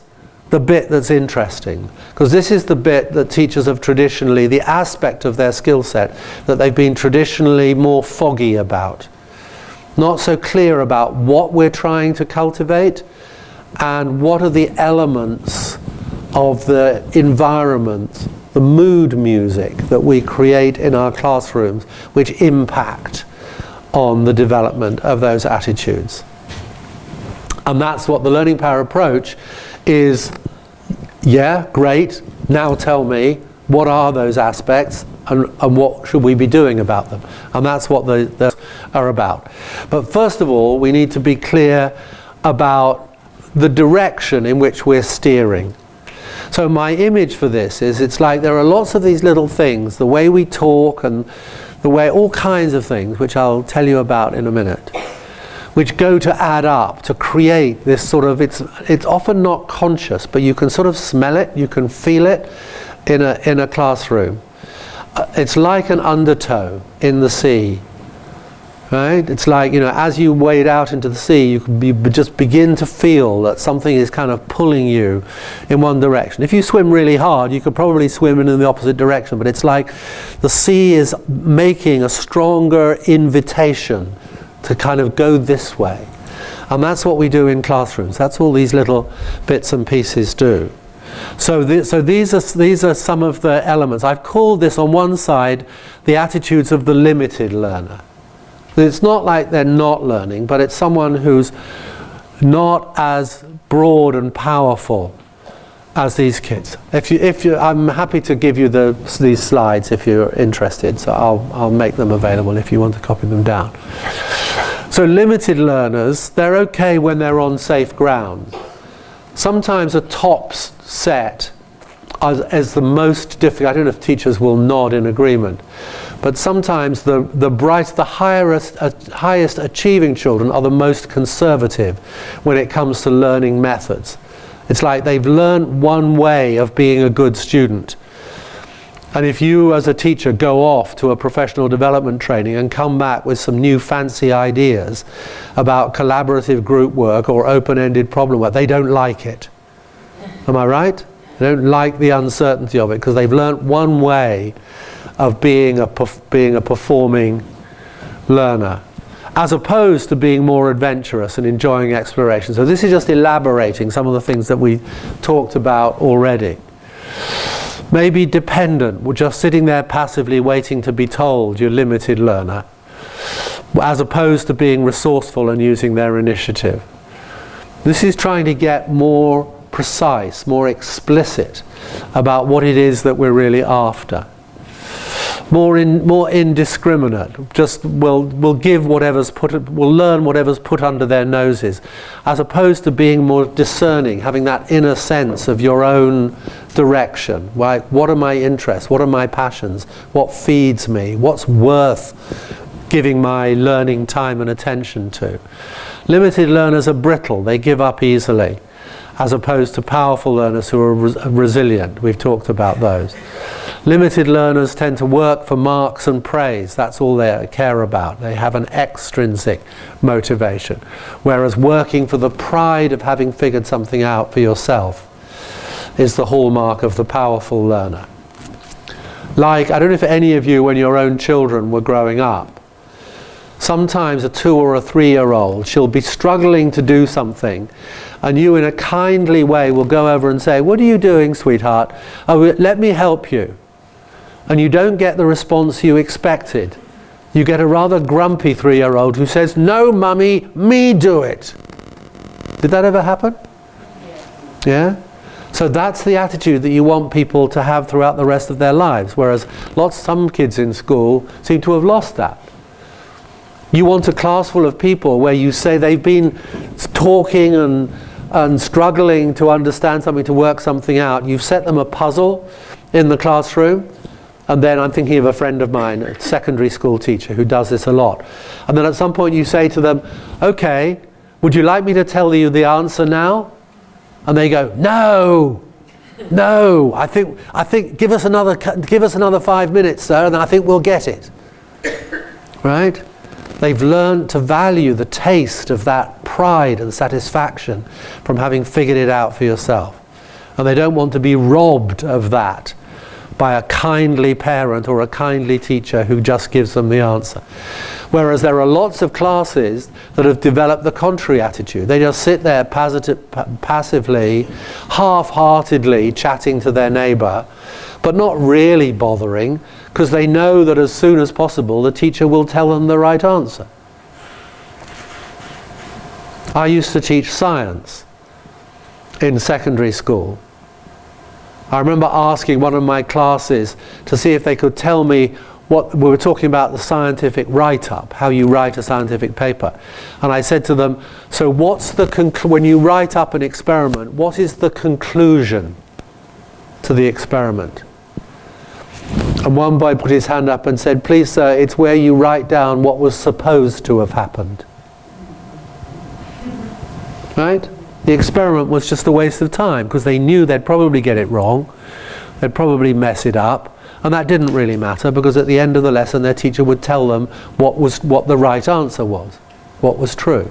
the bit that's interesting, because this is the bit that teachers have traditionally, the aspect of their skill set that they've been traditionally more foggy about. Not so clear about what we're trying to cultivate and what are the elements of the environment, the mood music that we create in our classrooms which impact on the development of those attitudes. And that's what the learning power approach is. Yeah, great, now tell me what are those aspects and what should we be doing about them. And that's what they are about. But first of all, we need to be clear about the direction in which we're steering. So my image for this is, it's like there are lots of these little things, the way we talk and the way, all kinds of things, which I'll tell you about in a minute, which go to add up, to create this sort of, it's often not conscious, but you can sort of smell it, you can feel it in a classroom. It's like an undertow in the sea, right? It's like, you know, as you wade out into the sea, you just begin to feel that something is kind of pulling you in one direction. If you swim really hard, you could probably swim in the opposite direction, but it's like the sea is making a stronger invitation to kind of go this way. And that's what we do in classrooms. That's all these little bits and pieces do. So these are some of the elements. I've called this on one side the attitudes of the limited learner. It's not like they're not learning, but it's someone who's not as broad and powerful as these kids. I'm happy to give you these slides if you're interested, so I'll make them available if you want to copy them down. So limited learners, they're okay when they're on safe ground. Sometimes a tops set as the most difficult. I don't know if teachers will nod in agreement, but sometimes the highest achieving children are the most conservative when it comes to learning methods. It's like they've learned one way of being a good student. And if you as a teacher go off to a professional development training and come back with some new fancy ideas about collaborative group work or open-ended problem work, they don't like it. Am I right? They don't like the uncertainty of it because they've learnt one way of being a performing learner, as opposed to being more adventurous and enjoying exploration. So this is just elaborating some of the things that we talked about already. Maybe dependent, we're just sitting there passively waiting to be told, you're limited learner, as opposed to being resourceful and using their initiative. This is trying to get more precise, more explicit about what it is that we're really after. More indiscriminate. Just we'll learn whatever's put under their noses, as opposed to being more discerning, having that inner sense of your own direction. Like, what are my interests? What are my passions? What feeds me? What's worth giving my learning time and attention to? Limited learners are brittle. They give up easily, as opposed to powerful learners who are resilient. We've talked about those. Limited learners tend to work for marks and praise. That's all they care about. They have an extrinsic motivation. Whereas working for the pride of having figured something out for yourself is the hallmark of the powerful learner. Like, I don't know if any of you, when your own children were growing up, sometimes a 2 or a 3-year-old, she'll be struggling to do something, and you in a kindly way will go over and say, "What are you doing, sweetheart? Oh, let me help you." And you don't get the response you expected. You get a rather grumpy 3-year-old who says, "No, mummy, me do it." Did that ever happen? Yeah? So that's the attitude that you want people to have throughout the rest of their lives, whereas some kids in school seem to have lost that. You want a class full of people where you say they've been talking and struggling to understand something, to work something out. You've set them a puzzle in the classroom, and then I'm thinking of a friend of mine, a secondary school teacher, who does this a lot. And then at some point you say to them, "Okay, would you like me to tell you the answer now?" And they go, "No, no, I think give us another 5 minutes, sir, and I think we'll get it." Right? They've learned to value the taste of that pride and satisfaction from having figured it out for yourself. And they don't want to be robbed of that by a kindly parent or a kindly teacher who just gives them the answer. Whereas there are lots of classes that have developed the contrary attitude. They just sit there passively, half-heartedly chatting to their neighbour, but not really bothering, because they know that as soon as possible the teacher will tell them the right answer. I used to teach science in secondary school. I remember asking one of my classes to see if they could tell me what, we were talking about the scientific write-up, how you write a scientific paper. And I said to them, so what's the when you write up an experiment, what is the conclusion to the experiment? And one boy put his hand up and said, please sir, it's where you write down what was supposed to have happened. Right? The experiment was just a waste of time, because they knew they'd probably get it wrong, they'd probably mess it up, and that didn't really matter, because at the end of the lesson their teacher would tell them what the right answer was, what was true.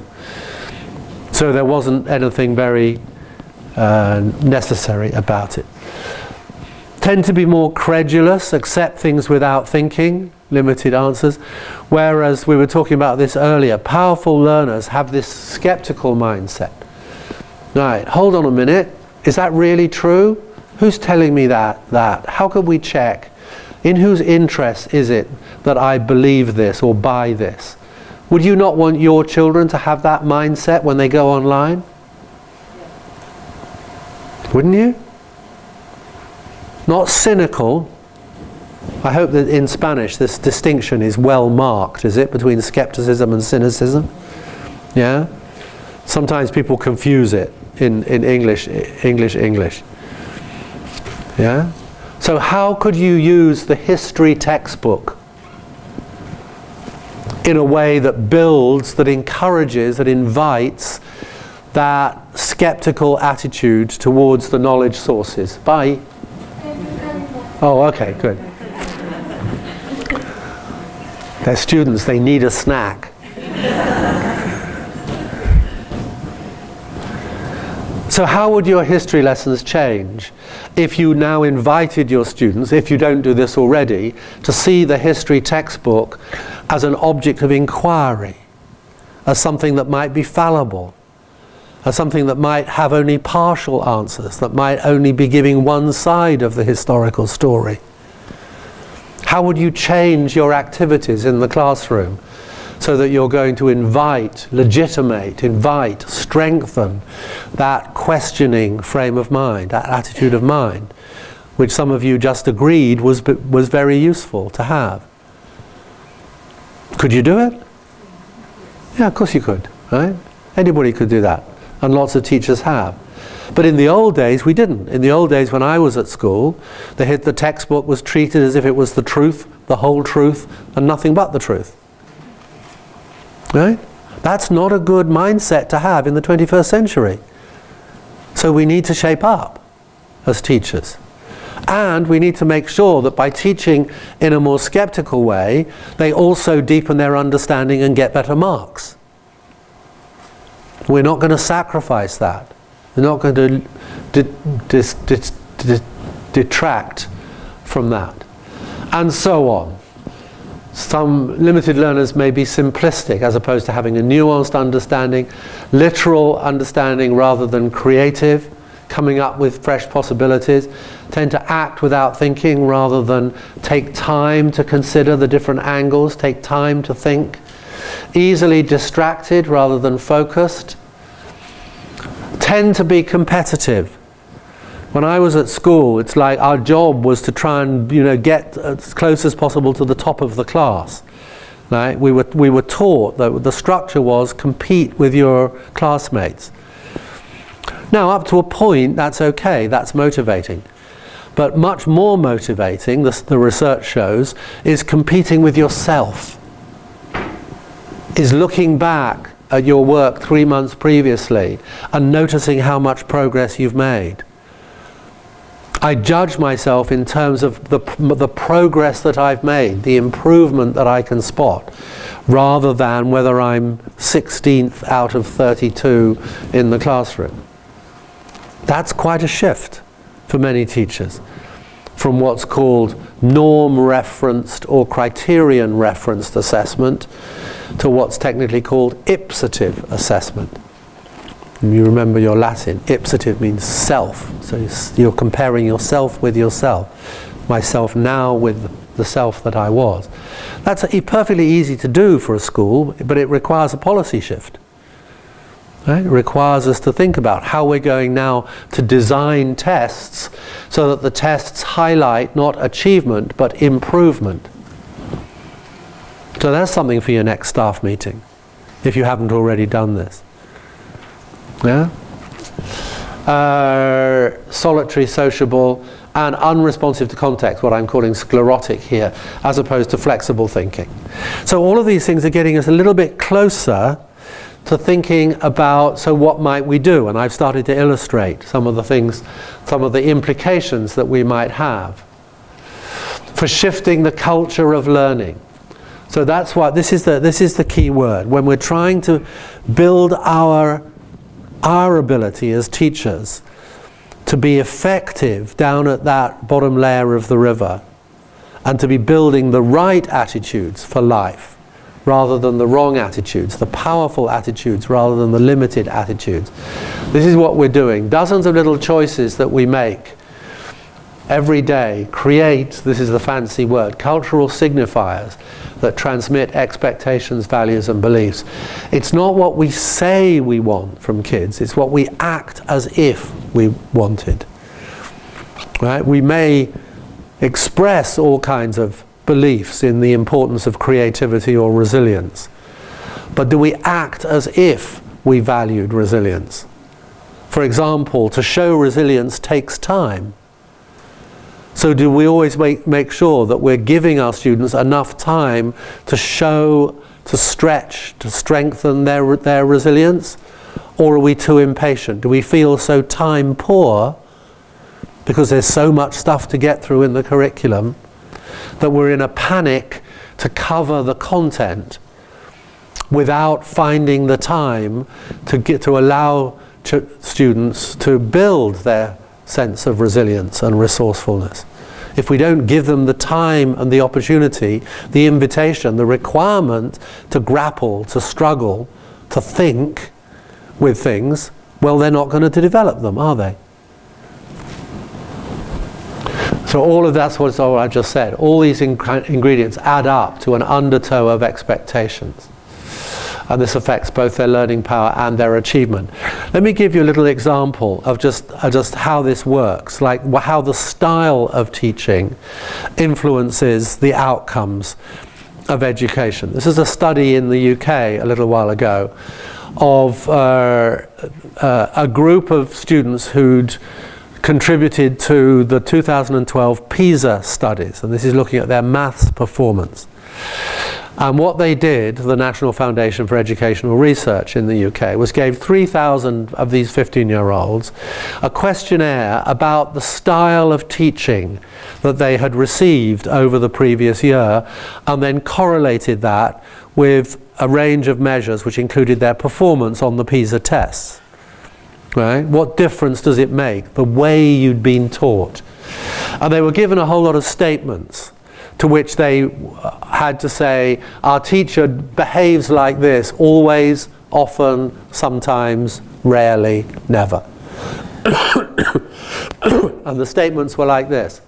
So there wasn't anything very necessary about it. Tend to be more credulous, accept things without thinking, limited answers, whereas we were talking about this earlier, powerful learners have this skeptical mindset. Right, hold on a minute, is that really true? Who's telling me that? How can we check? In whose interest is it that I believe this or buy this? Would you not want your children to have that mindset when they go online? Wouldn't you? Not cynical. I hope that in Spanish this distinction is well marked, is it, between skepticism and cynicism? Yeah? Sometimes people confuse it in English. Yeah? So how could you use the history textbook in a way that builds, that encourages, that invites that skeptical attitude towards the knowledge sources? Bye. Oh, okay, good. They're students, they need a snack. So how would your history lessons change if you now invited your students, if you don't do this already, to see the history textbook as an object of inquiry, as something that might be fallible, as something that might have only partial answers, that might only be giving one side of the historical story? How would you change your activities in the classroom so that you're going to invite, legitimate, strengthen that questioning frame of mind, that attitude of mind, which some of you just agreed was very useful to have? Could you do it? Yeah, of course you could, right? Anybody could do that, and lots of teachers have. But in the old days, we didn't. In the old days, when I was at school, the textbook was treated as if it was the truth, the whole truth, and nothing but the truth. Right? That's not a good mindset to have in the 21st century. So we need to shape up as teachers. And we need to make sure that by teaching in a more skeptical way, they also deepen their understanding and get better marks. We're not going to sacrifice that. We're not going to detract from that. And so on. Some limited learners may be simplistic as opposed to having a nuanced understanding, literal understanding rather than creative, coming up with fresh possibilities, tend to act without thinking rather than take time to consider the different angles, take time to think, easily distracted rather than focused, tend to be competitive. When I was at school, it's like our job was to try and get as close as possible to the top of the class. Right? We were taught that the structure was compete with your classmates. Now, up to a point, that's okay, that's motivating. But much more motivating, the research shows, is competing with yourself. Is looking back at your work 3 months previously and noticing how much progress you've made. I judge myself in terms of the progress that I've made, the improvement that I can spot, rather than whether I'm 16th out of 32 in the classroom. That's quite a shift. for many teachers, from what's called norm-referenced or criterion-referenced assessment to what's technically called ipsative assessment. And you remember your Latin. Ipsative means self. So you're comparing yourself with yourself. Myself now with the self that I was. That's perfectly easy to do for a school, but it requires a policy shift. Right? It requires us to think about how we're going now to design tests so that the tests highlight not achievement but improvement. So that's something for your next staff meeting, if you haven't already done this. Yeah? Solitary, sociable, and unresponsive to context, what I'm calling sclerotic here, as opposed to flexible thinking. So all of these things are getting us a little bit closer to thinking about, so what might we do? And I've started to illustrate some of the things, some of the implications that we might have for shifting the culture of learning. So that's why this is the key word. When we're trying to build our ability as teachers to be effective down at that bottom layer of the river, and to be building the right attitudes for life rather than the wrong attitudes, the powerful attitudes rather than the limited attitudes. This is what we're doing. Dozens of little choices that we make every day create, this is the fancy word, cultural signifiers that transmit expectations, values and beliefs. It's not what we say we want from kids, it's what we act as if we wanted. Right? We may express all kinds of beliefs in the importance of creativity or resilience, but do we act as if we valued resilience? For example, to show resilience takes time. So do we always make sure that we're giving our students enough time to show, to stretch, to strengthen their resilience? Or are we too impatient? Do we feel so time poor because there's so much stuff to get through in the curriculum that we're in a panic to cover the content without finding the time to allow students to build their sense of resilience and resourcefulness? If we don't give them the time and the opportunity, the invitation, the requirement to grapple, to struggle, to think with things, well, they're not going to develop them, are they? So all of that's what I just said. All these ingredients add up to an undertow of expectations. And this affects both their learning power and their achievement. Let me give you a little example of just how this works, like how the style of teaching influences the outcomes of education. This is a study in the UK a little while ago of a group of students who'd contributed to the 2012 PISA studies, and this is looking at their maths performance. And what they did, the National Foundation for Educational Research in the UK, was gave 3,000 of these 15-year-olds a questionnaire about the style of teaching that they had received over the previous year, and then correlated that with a range of measures which included their performance on the PISA tests. Right? What difference does it make, the way you'd been taught? And they were given a whole lot of statements to which they had to say, our teacher behaves like this, always, often, sometimes, rarely, never. And the statements were like this.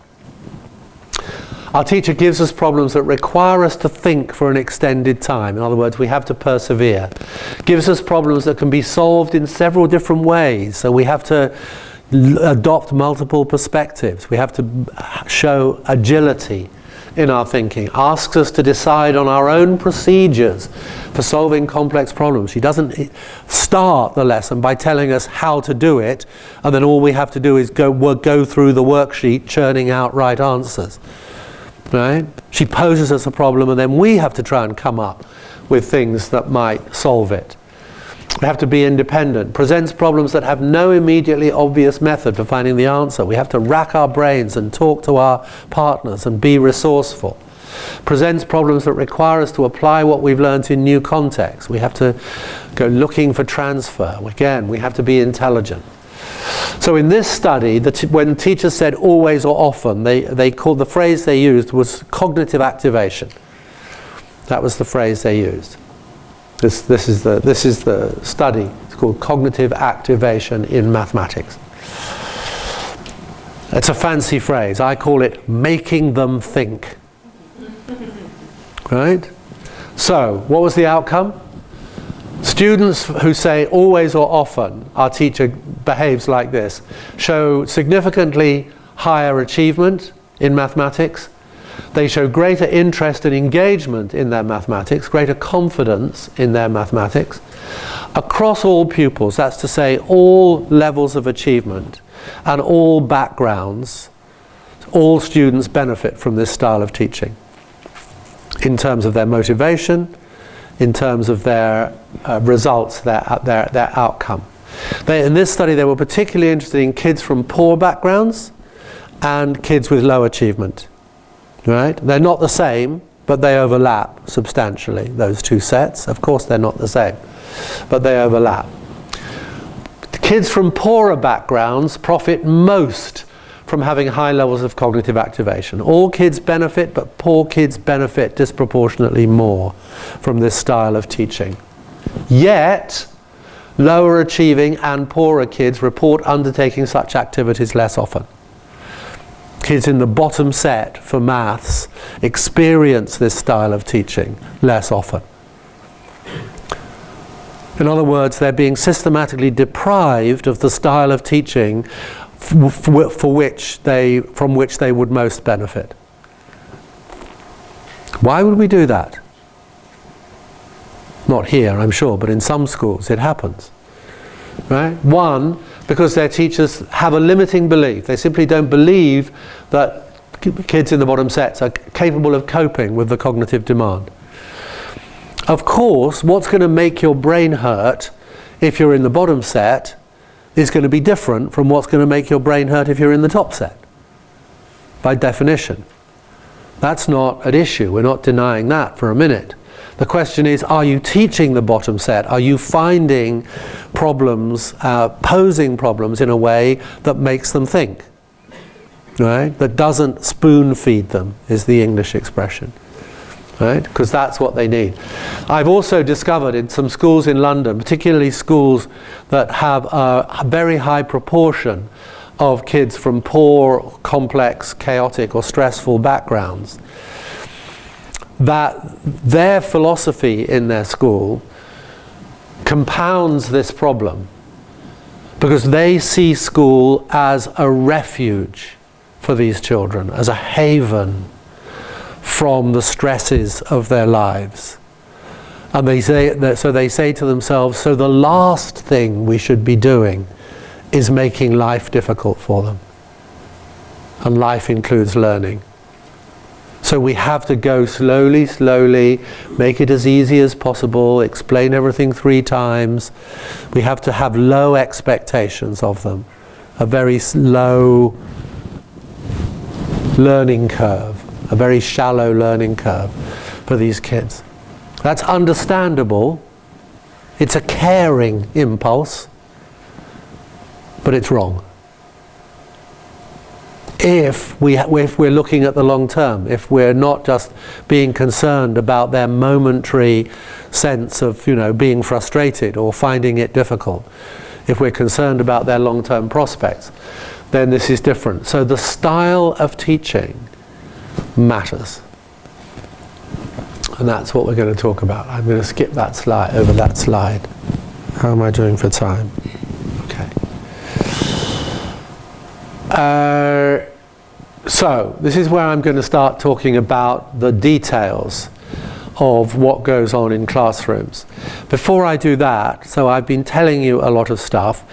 Our teacher gives us problems that require us to think for an extended time. In other words, we have to persevere. Gives us problems that can be solved in several different ways. So we have to adopt multiple perspectives. We have to show agility in our thinking. Asks us to decide on our own procedures for solving complex problems. She doesn't start the lesson by telling us how to do it, and then all we have to do is go through the worksheet churning out right answers. Right? She poses us a problem, and then we have to try and come up with things that might solve it. We have to be independent. Presents problems that have no immediately obvious method for finding the answer. We have to rack our brains and talk to our partners and be resourceful. Presents problems that require us to apply what we've learned in new contexts. We have to go looking for transfer. Again, we have to be intelligent. So in this study, when teachers said always or often, they called, the phrase they used was cognitive activation. That was the phrase they used. This is the study. It's called cognitive activation in mathematics. It's a fancy phrase. I call it making them think. Right? So, what was the outcome? Students who say always or often, our teacher behaves like this, show significantly higher achievement in mathematics. They show greater interest and engagement in their mathematics, greater confidence in their mathematics, across all pupils, that's to say all levels of achievement and all backgrounds. All students benefit from this style of teaching in terms of their motivation, in terms of their results, their outcome. In this study they were particularly interested in kids from poor backgrounds and kids with low achievement. Right? They're not the same, but they overlap substantially, those two sets. Of course they're not the same, but they overlap. Kids from poorer backgrounds profit most from having high levels of cognitive activation. All kids benefit, but poor kids benefit disproportionately more from this style of teaching. Yet, lower achieving and poorer kids report undertaking such activities less often. Kids in the bottom set for maths experience this style of teaching less often. In other words, they're being systematically deprived of the style of teaching from which they would most benefit. Why would we do that? Not here, I'm sure, but in some schools it happens. Right? One, because their teachers have a limiting belief. They simply don't believe that kids in the bottom sets are capable of coping with the cognitive demand. Of course, what's going to make your brain hurt if you're in the bottom set is going to be different from what's going to make your brain hurt if you're in the top set, by definition. That's not an issue. We're not denying that for a minute. The question is, are you teaching the bottom set? Are you finding problems, posing problems in a way that makes them think? Right? That doesn't spoon feed them, is the English expression. Right? Because that's what they need. I've also discovered in some schools in London, particularly schools that have a very high proportion of kids from poor, complex, chaotic or stressful backgrounds, that their philosophy in their school compounds this problem, because they see school as a refuge for these children, as a haven from the stresses of their lives. And they say to themselves, so the last thing we should be doing is making life difficult for them. And life includes learning. So we have to go slowly, make it as easy as possible, explain everything 3 times. We have to have low expectations of them, a very low learning curve, a very shallow learning curve for these kids. That's understandable. It's a caring impulse, but it's wrong. If we're looking at the long term, if we're not just being concerned about their momentary sense of, being frustrated or finding it difficult, if we're concerned about their long-term prospects, then this is different. So the style of teaching matters. And that's what we're going to talk about. I'm going to skip that slide, over that slide. How am I doing for time? Okay. So this is where I'm going to start talking about the details of what goes on in classrooms. Before I do that, so I've been telling you a lot of stuff,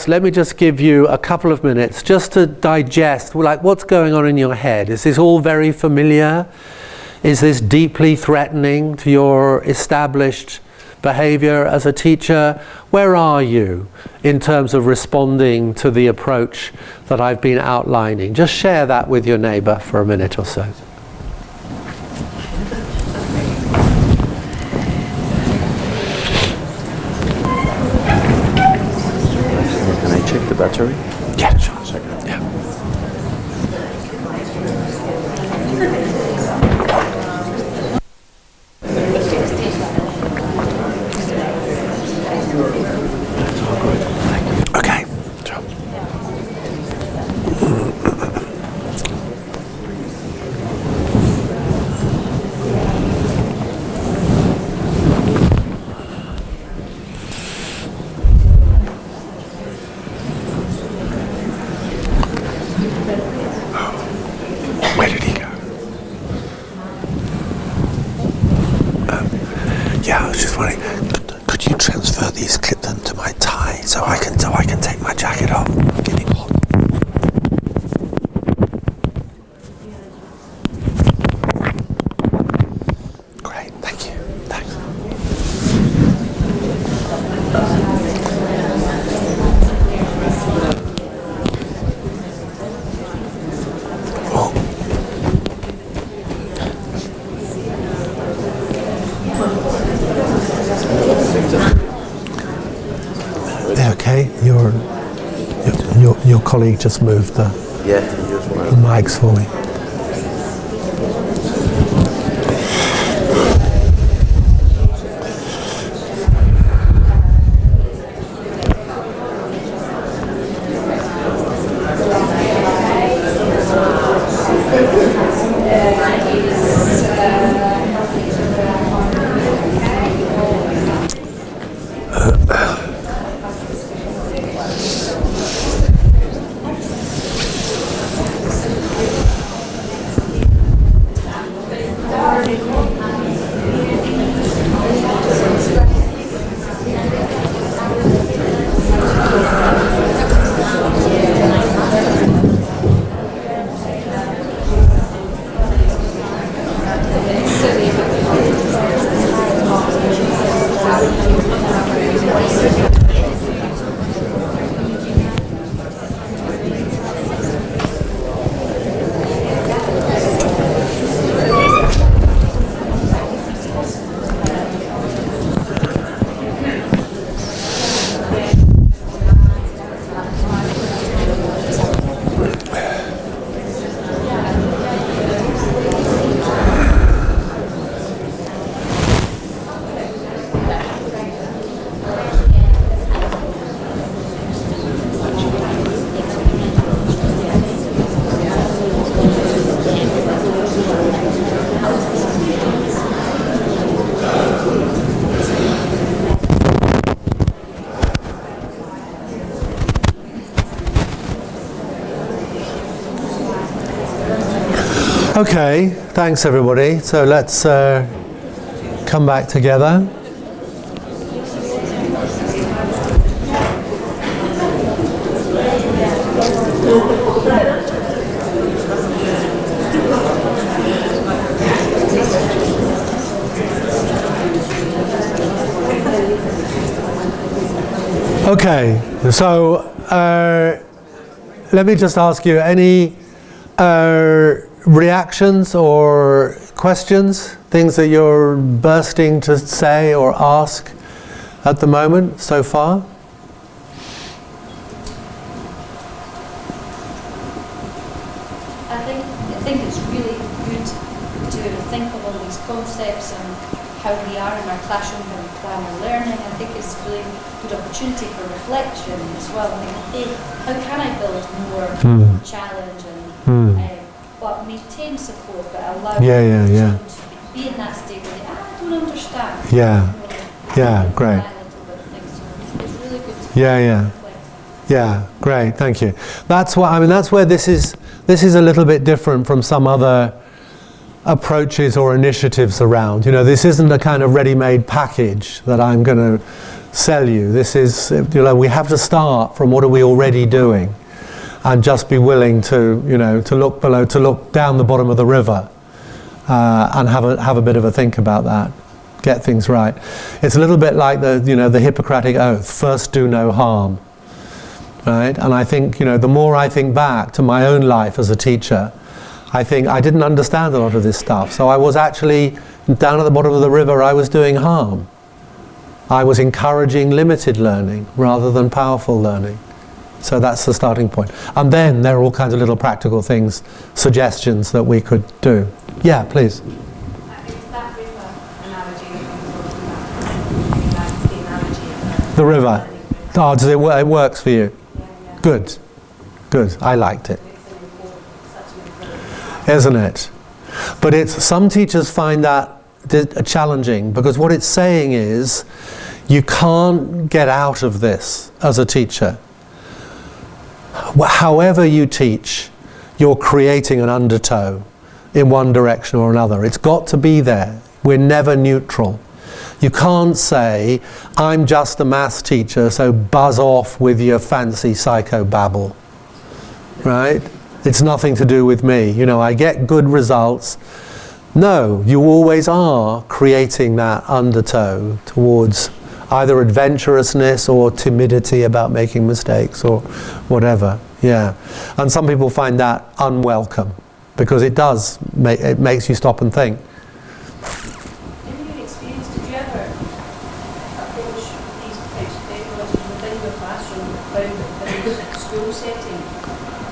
let me give you a couple of minutes just to digest, like, what's going on in your head. Is this all very familiar? Is this deeply threatening to your established behavior as a teacher? Where are you in terms of responding to the approach that I've been outlining? Just share that with your neighbour for a minute or so. Can I check the Terry? Yeah, sure. Yeah. Okay. Sure. Where did he go? Yeah, I was just wondering, could you transfer these, clip them to my tie so I can take my jacket off? I'm getting hot. Great, thank you. Thanks. Okay, your colleague just moved the mics for me. Okay, thanks everybody. So let's come back together. Okay, so let me just ask you any reactions or questions, things that you're bursting to say or ask at the moment so far? I think it's really good to think of all these concepts and how we are in our classroom, how we plan our learning. I think it's a really good opportunity for reflection as well. I think, how can I build more challenge and but maintain support, but allow them to be in that state where they, I don't understand. Great. It's really good to Yeah, great, thank you. That's what I mean. That's where this is a little bit different from some other approaches or initiatives around. You know, this isn't a kind of ready-made package that I'm going to sell you. This is, you know, we have to start from what are we already doing. And just be willing to, you know, to look below, to look down the bottom of the river, and have a bit of a think about that, get things right. It's a little bit like the Hippocratic Oath: first do no harm, right? And I think, you know, the more I think back to my own life as a teacher, I think I didn't understand a lot of this stuff. So I was actually down at the bottom of the river. I was doing harm. I was encouraging limited learning rather than powerful learning. So that's the starting point. And then there are all kinds of little practical things, suggestions that we could do. Yeah, please. It's that river analogy that we were talking about. That's the analogy of The river. Oh, does it works for you? yeah. Good. Good. I liked it. It's an important, such an important Isn't it? But some teachers find that challenging, because what it's saying is you can't get out of this as a teacher. However you teach, you're creating an undertow in one direction or another. It's got to be there. We're never neutral. You can't say, I'm just a maths teacher, so buzz off with your fancy psychobabble. Right? It's nothing to do with me. You know, I get good results. No, you always are creating that undertow towards either adventurousness or timidity about making mistakes or whatever. Yeah. And some people find that unwelcome, because it makes you stop and think. In your experience, did you ever approach these types of pedagogies within your classroom, found that within the school setting?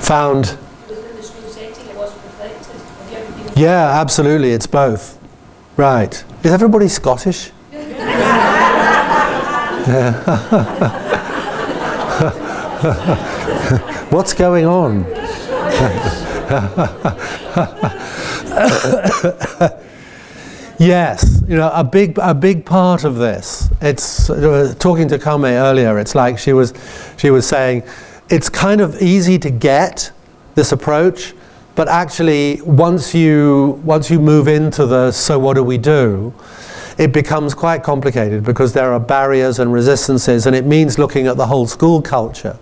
Found? Within the school setting it wasn't reflected? Have you ever been... Yeah, absolutely, it's both. Right. Is everybody Scottish? What's going on? Yes, you know, a big part of this. It's talking to Kame earlier. It's like she was saying, it's kind of easy to get this approach, but actually once you move into the so what do we do, it becomes quite complicated, because there are barriers and resistances, and it means looking at the whole school culture,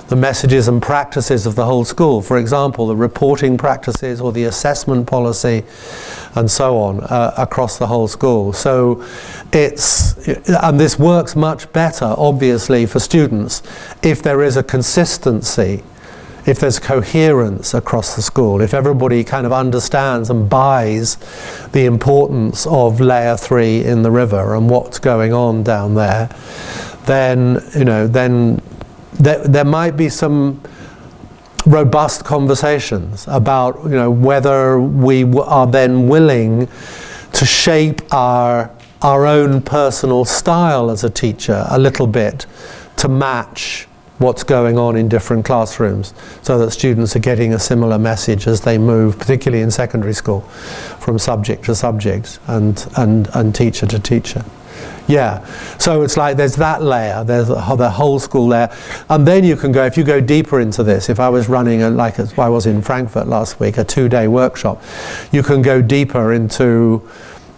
the messages and practices of the whole school. For example, the reporting practices or the assessment policy and so on across the whole school. So and this works much better, obviously, for students if there is a consistency, if there's coherence across the school, if everybody kind of understands and buys the importance of layer 3 in the river and what's going on down there, then, you know, there might be some robust conversations about, you know, whether we are then willing to shape our own personal style as a teacher a little bit to match what's going on in different classrooms, so that students are getting a similar message as they move, particularly in secondary school, from subject to subject and teacher to teacher. Yeah, so it's like there's that layer, there's the whole school layer, and then you can go, if you go deeper into this, if I was running, like I was in Frankfurt last week, a 2-day workshop, you can go deeper into,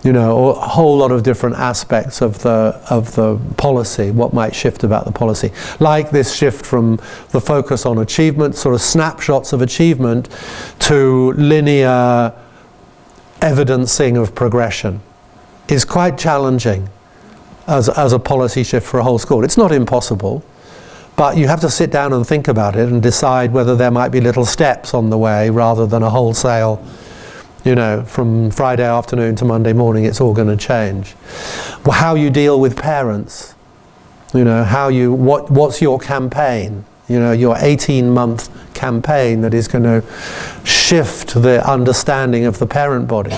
you know, a whole lot of different aspects of the policy, what might shift about the policy. Like this shift from the focus on achievement, sort of snapshots of achievement, to linear evidencing of progression is quite challenging as a policy shift for a whole school. It's not impossible, but you have to sit down and think about it and decide whether there might be little steps on the way rather than a wholesale, you know, from Friday afternoon to Monday morning, it's all going to change. Well, how you deal with parents, you know, what's your campaign, you know, your 18-month campaign that is going to shift the understanding of the parent body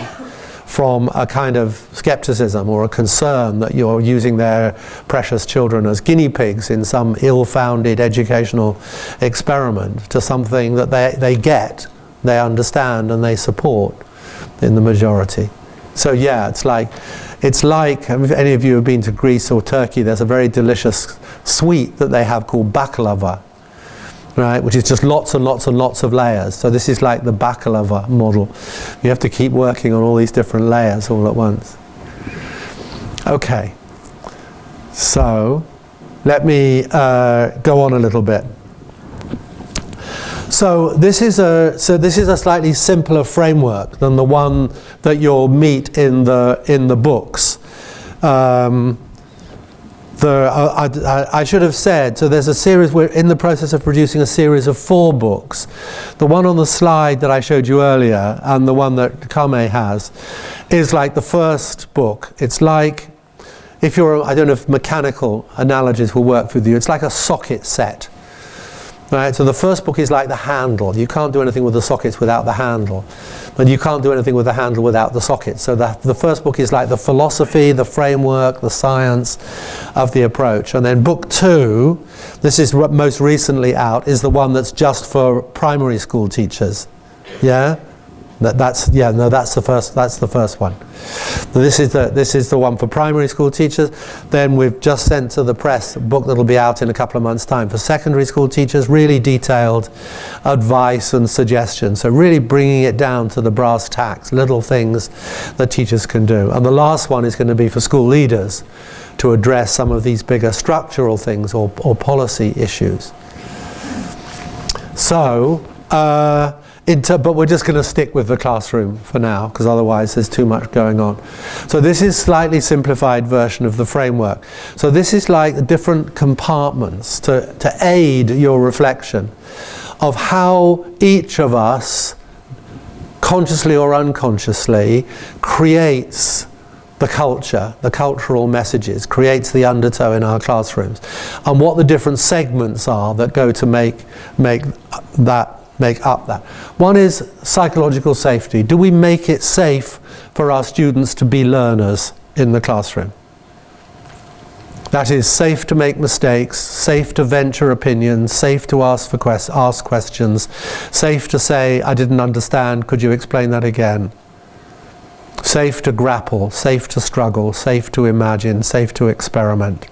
from a kind of skepticism or a concern that you're using their precious children as guinea pigs in some ill-founded educational experiment, to something that they get, they understand and they support in the majority. So yeah, it's like, if any of you have been to Greece or Turkey, there's a very delicious sweet that they have called baklava, right, which is just lots and lots and lots of layers. So this is like the baklava model. You have to keep working on all these different layers all at once. Okay, so let me go on a little bit. So this is a slightly simpler framework than the one that you'll meet in the books. I should have said, so there's a series, we're in the process of producing a series of 4 books. The one on the slide that I showed you earlier, and the one that Kame has, is like the first book. It's like, I don't know if mechanical analogies will work with you, it's like a socket set. Right? So the first book is like the handle. You can't do anything with the sockets without the handle. And you can't do anything with the handle without the sockets. So the first book is like the philosophy, the framework, the science of the approach. And then book 2, this is most recently out, is the one that's just for primary school teachers. Yeah? That's the first one. This is the one for primary school teachers. Then we've just sent to the press a book that'll be out in a couple of months' time for secondary school teachers, really detailed advice and suggestions. So really bringing it down to the brass tacks, little things that teachers can do. And the last one is going to be for school leaders to address some of these bigger structural things or policy issues. So, but we're just going to stick with the classroom for now, because otherwise there's too much going on. So this is slightly simplified version of the framework. So this is like the different compartments to aid your reflection of how each of us, consciously or unconsciously, creates the culture, the cultural messages, creates the undertow in our classrooms, and what the different segments are that go to make up that. One is psychological safety. Do we make it safe for our students to be learners in the classroom? That is, safe to make mistakes, safe to venture opinions, safe to ask questions, safe to say, I didn't understand, could you explain that again? Safe to grapple, safe to struggle, safe to imagine, safe to experiment.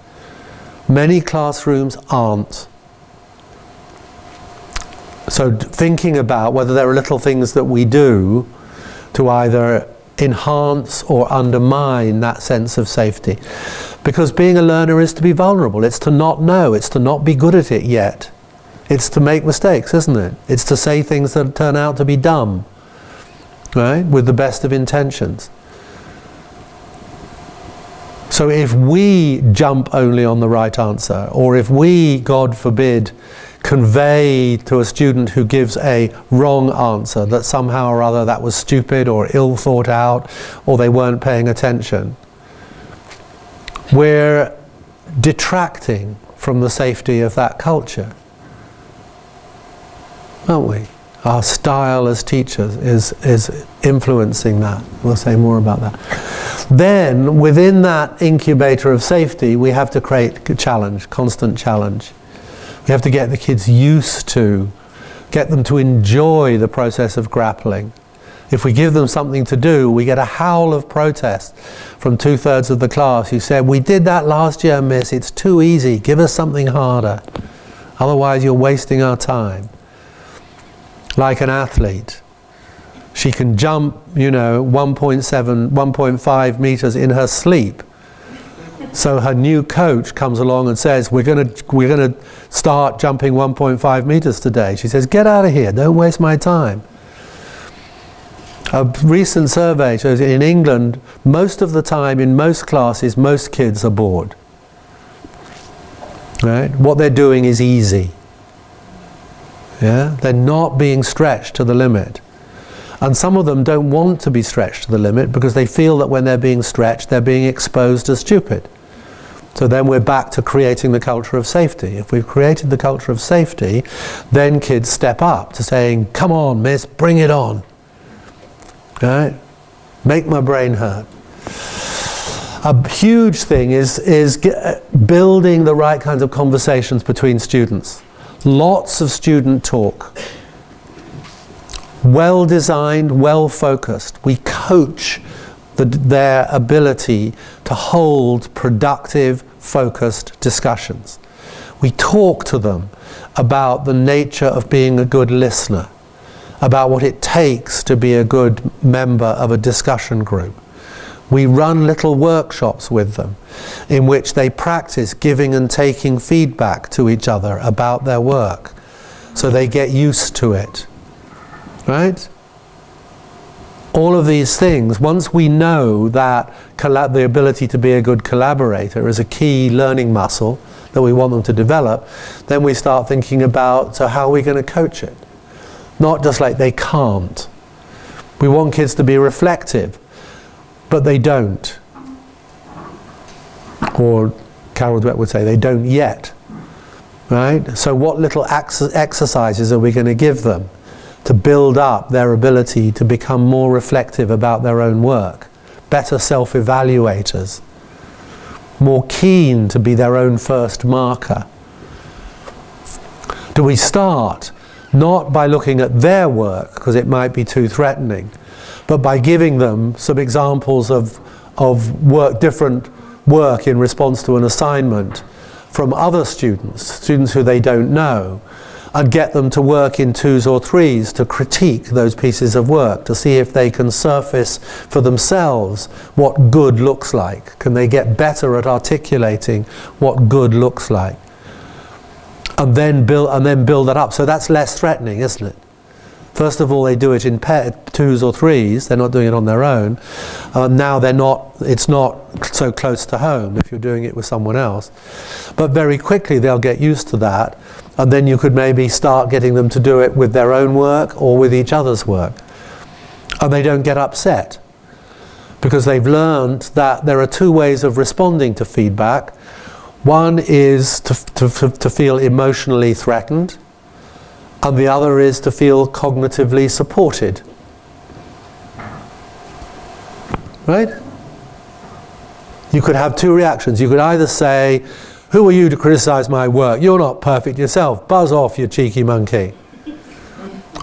Many classrooms aren't. So thinking about whether there are little things that we do to either enhance or undermine that sense of safety. Because being a learner is to be vulnerable. It's to not know. It's to not be good at it yet. It's to make mistakes, isn't it? It's to say things that turn out to be dumb, right? With the best of intentions. So if we jump only on the right answer, or if we, God forbid, convey to a student who gives a wrong answer that somehow or other that was stupid or ill thought out, or they weren't paying attention, we're detracting from the safety of that culture, aren't we? Our style as teachers is influencing that. We'll say more about that. Then, within that incubator of safety, we have to create a challenge, constant challenge. We have to get the kids used to, get them to enjoy the process of grappling. If we give them something to do, we get a howl of protest from 2/3 of the class who said, we did that last year, miss, it's too easy, give us something harder. Otherwise you're wasting our time. Like an athlete. She can jump, 1.7, 1.5 meters in her sleep. So her new coach comes along and says, we're going to start jumping 1.5 meters today. She says, get out of here, don't waste my time. A recent survey shows in England, most of the time in most classes, most kids are bored. Right? What they're doing is easy. Yeah? They're not being stretched to the limit. And some of them don't want to be stretched to the limit because they feel that when they're being stretched, they're being exposed as stupid. So then we're back to creating the culture of safety. If we've created the culture of safety, then kids step up to saying, come on, miss, bring it on. Right? Make my brain hurt. A huge thing is building the right kinds of conversations between students. Lots of student talk. Well designed, well focused. We coach their ability to hold productive, focused discussions. We talk to them about the nature of being a good listener, about what it takes to be a good member of a discussion group. We run little workshops with them in which they practice giving and taking feedback to each other about their work, so they get used to it. Right? All of these things, once we know that the ability to be a good collaborator is a key learning muscle that we want them to develop, then we start thinking about, so how are we going to coach it? Not just like they can't. We want kids to be reflective, but they don't. Or Carol Dweck would say, they don't yet. right? So what little exercises are we going to give them to build up their ability to become more reflective about their own work, better self-evaluators, more keen to be their own first marker? Do we start not by looking at their work, because it might be too threatening, but by giving them some examples of work, different work in response to an assignment from other students who they don't know, and get them to work in 2s or 3s to critique those pieces of work, to see if they can surface for themselves what good looks like. Can they get better at articulating what good looks like? And then build that up. So that's less threatening, isn't it? First of all, they do it in 2s or 3s. They're not doing it on their own. Now it's not so close to home if you're doing it with someone else. But very quickly they'll get used to that. And then you could maybe start getting them to do it with their own work or with each other's work. And they don't get upset, because they've learned that there are 2 ways of responding to feedback. One is to feel emotionally threatened, and the other is to feel cognitively supported. Right? You could have 2 reactions. You could either say, "Who are you to criticize my work? You're not perfect yourself. Buzz off, you cheeky monkey."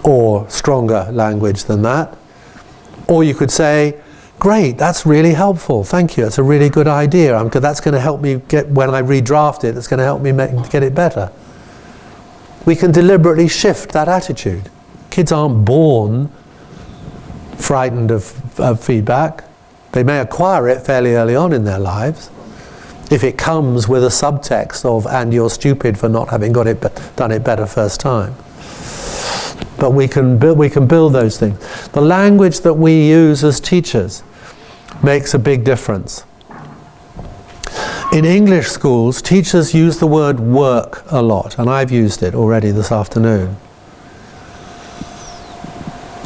Or stronger language than that. Or you could say, "Great, that's really helpful. Thank you. It's a really good idea. That's going to help me when I redraft it, it's going to help me get it better." We can deliberately shift that attitude. Kids aren't born frightened of feedback. They may acquire it fairly early on in their lives, if it comes with a subtext of "and you're stupid for not having done it better first time." But we can build those things. The language that we use as teachers makes a big difference. In English schools, teachers use the word work a lot, and I've used it already this afternoon.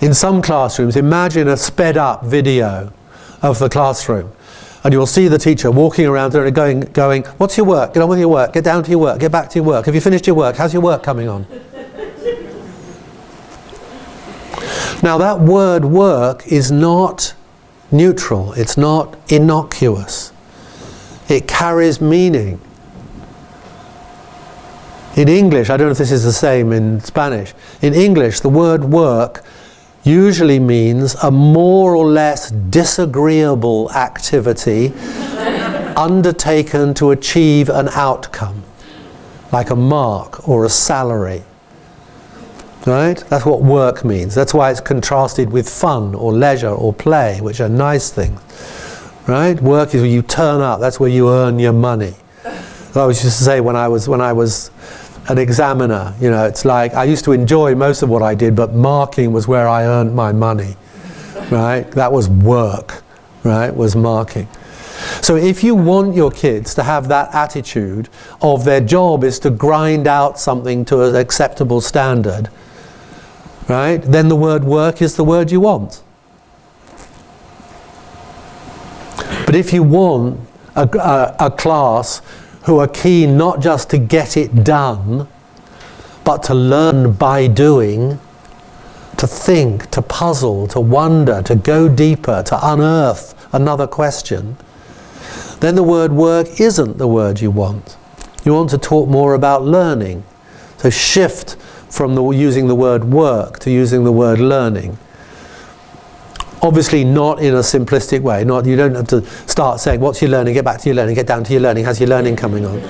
In some classrooms, imagine a sped up video of the classroom, and you'll see the teacher walking around there and going, "What's your work? Get on with your work. Get down to your work. Get back to your work. Have you finished your work? How's your work coming on?" Now that word work is not neutral. It's not innocuous. It carries meaning. In English, I don't know if this is the same in Spanish. In English, the word work usually means a more or less disagreeable activity undertaken to achieve an outcome, like a mark or a salary. Right? That's what work means. That's why it's contrasted with fun or leisure or play, which are nice things. Right? Work is where you turn up. That's where you earn your money. I always used to say when I was an examiner, it's like I used to enjoy most of what I did, but marking was where I earned my money. Right? That was work. Right? Was marking. So if you want your kids to have that attitude of their job is to grind out something to an acceptable standard, right? Then the word work is the word you want. But if you want a class who are keen not just to get it done, but to learn by doing, to think, to puzzle, to wonder, to go deeper, to unearth another question, then the word work isn't the word you want. You want to talk more about learning. So shift from using the word work to using the word learning. Obviously not in a simplistic way. You don't have to start saying, "What's your learning? Get back to your learning. Get down to your learning. How's your learning coming on?"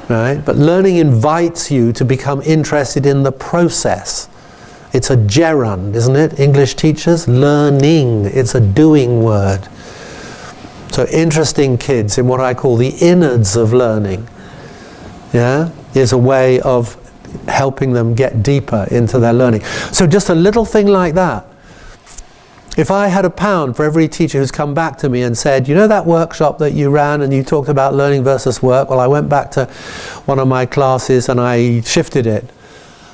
Right? But learning invites you to become interested in the process. It's a gerund, isn't it? English teachers, learning. It's a doing word. So interesting kids in what I call the innards of learning, is a way of helping them get deeper into their learning. So just a little thing like that. If I had £1 for every teacher who's come back to me and said, "You know that workshop that you ran and you talked about learning versus work? Well, I went back to one of my classes and I shifted it."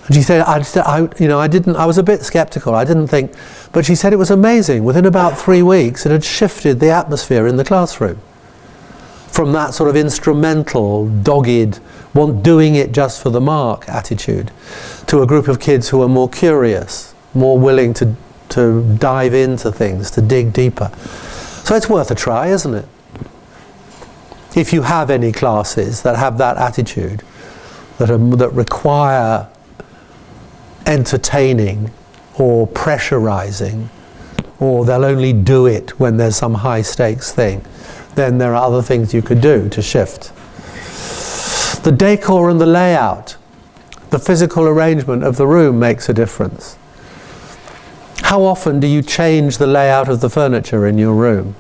And she said, I was a bit skeptical. I didn't think, but she said it was amazing. Within about 3 weeks, it had shifted the atmosphere in the classroom. from that sort of instrumental, dogged, doing it just for the mark attitude, to a group of kids who are more curious, more willing to dive into things, to dig deeper. So it's worth a try, isn't it? If you have any classes that have that attitude, that require entertaining or pressurizing, or they'll only do it when there's some high stakes thing, then there are other things you could do to shift. The decor and the layout, the physical arrangement of the room makes a difference. How often do you change the layout of the furniture in your room?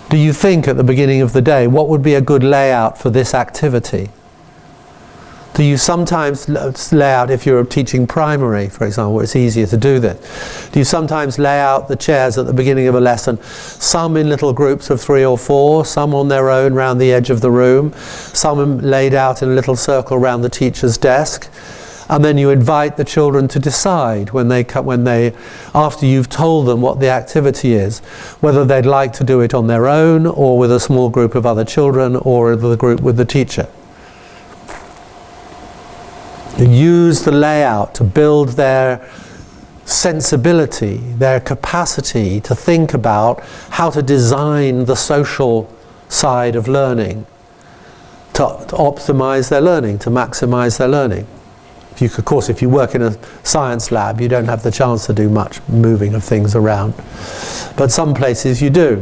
Do you think at the beginning of the day, what would be a good layout for this activity? Do you sometimes lay out, if you're teaching primary, for example, where it's easier to do this, do you sometimes lay out the chairs at the beginning of a lesson, some in little groups of 3 or 4, some on their own round the edge of the room, some laid out in a little circle round the teacher's desk, and then you invite the children to decide when they, after you've told them what the activity is, whether they'd like to do it on their own, or with a small group of other children, or the group with the teacher. Use the layout to build their sensibility, their capacity to think about how to design the social side of learning, to optimize their learning, to maximize their learning. Of course, if you work in a science lab, you don't have the chance to do much moving of things around. But some places you do.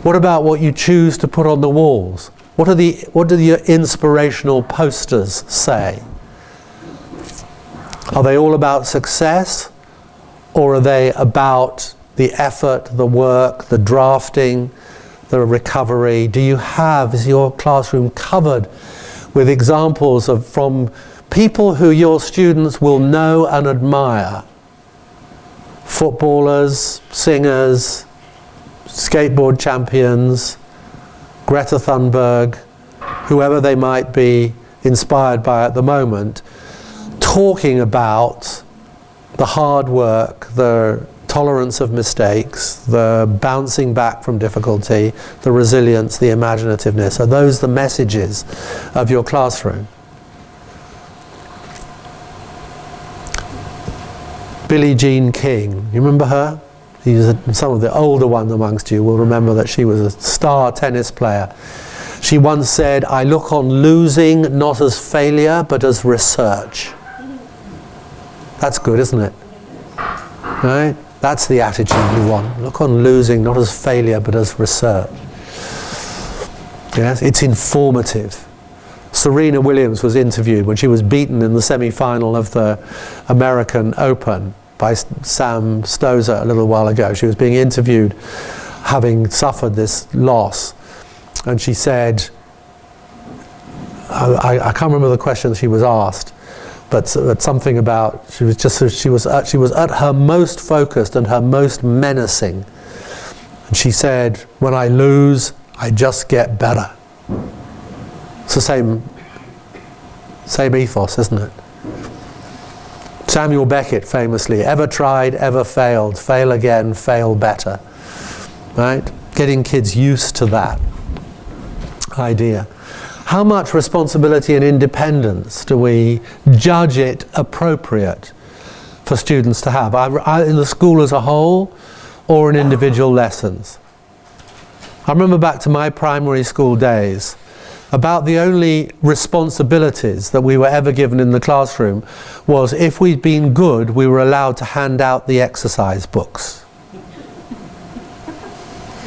What about what you choose to put on the walls? What do your inspirational posters say? Are they all about success, or are they about the effort, the work, the drafting, the recovery? Is your classroom covered with examples from people who your students will know and admire? Footballers, singers, skateboard champions, Greta Thunberg, whoever they might be inspired by at the moment, talking about the hard work, the tolerance of mistakes, the bouncing back from difficulty, the resilience, the imaginativeness. Are those the messages of your classroom? Billie Jean King, you remember her? Some of the older ones amongst you will remember that she was a star tennis player. She once said, "I look on losing not as failure but as research." That's good, isn't it? Right? That's the attitude you want. Look on losing not as failure but as research. Yes, it's informative. Serena Williams was interviewed when she was beaten in the semi-final of the American Open by Sam Stosur a little while ago. She was being interviewed having suffered this loss, and she said, I can't remember the question she was asked, but something about she was at her most focused and her most menacing, and she said, "When I lose, I just get better." It's the same ethos, isn't it? Samuel Beckett famously, "Ever tried, ever failed, fail again, fail better." Right? Getting kids used to that idea. How much responsibility and independence do we judge it appropriate for students to have, either in the school as a whole or in individual lessons? I remember back to my primary school days, about the only responsibilities that we were ever given in the classroom was, if we'd been good, we were allowed to hand out the exercise books.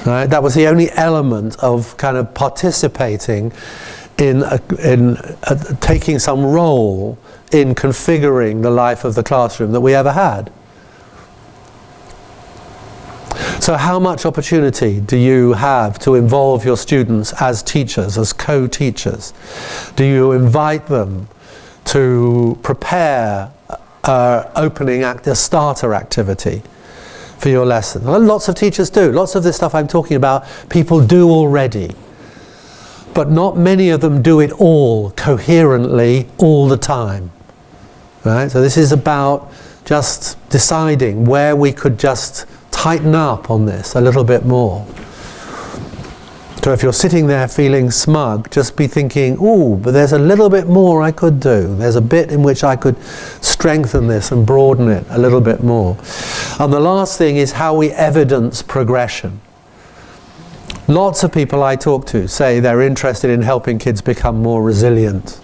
Right? That was the only element of kind of participating in taking some role in configuring the life of the classroom that we ever had. So how much opportunity do you have to involve your students as teachers, as co-teachers? Do you invite them to prepare a starter activity for your lesson? Well, lots of teachers do. Lots of this stuff I'm talking about, people do already. But not many of them do it all coherently all the time. Right? So this is about just deciding where we could just tighten up on this a little bit more. So if you're sitting there feeling smug, just be thinking, ooh, but there's a little bit more I could do. There's a bit in which I could strengthen this and broaden it a little bit more. And the last thing is how we evidence progression. Lots of people I talk to say they're interested in helping kids become more resilient.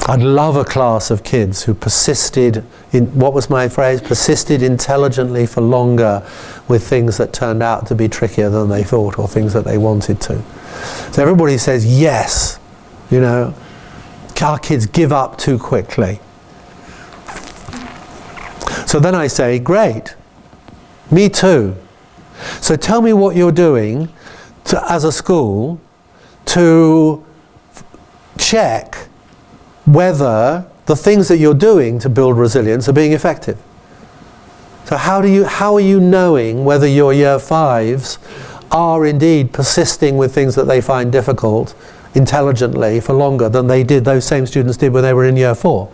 I'd love a class of kids who persisted in, what was my phrase, persisted intelligently for longer with things that turned out to be trickier than they thought, or things that they wanted to. So everybody says yes, you know, our kids give up too quickly. So then I say, great, me too. So tell me what you're doing as a school to check whether the things that you're doing to build resilience are being effective. So how are you knowing whether your year fives are indeed persisting with things that they find difficult intelligently for longer than those same students did when they were in year four?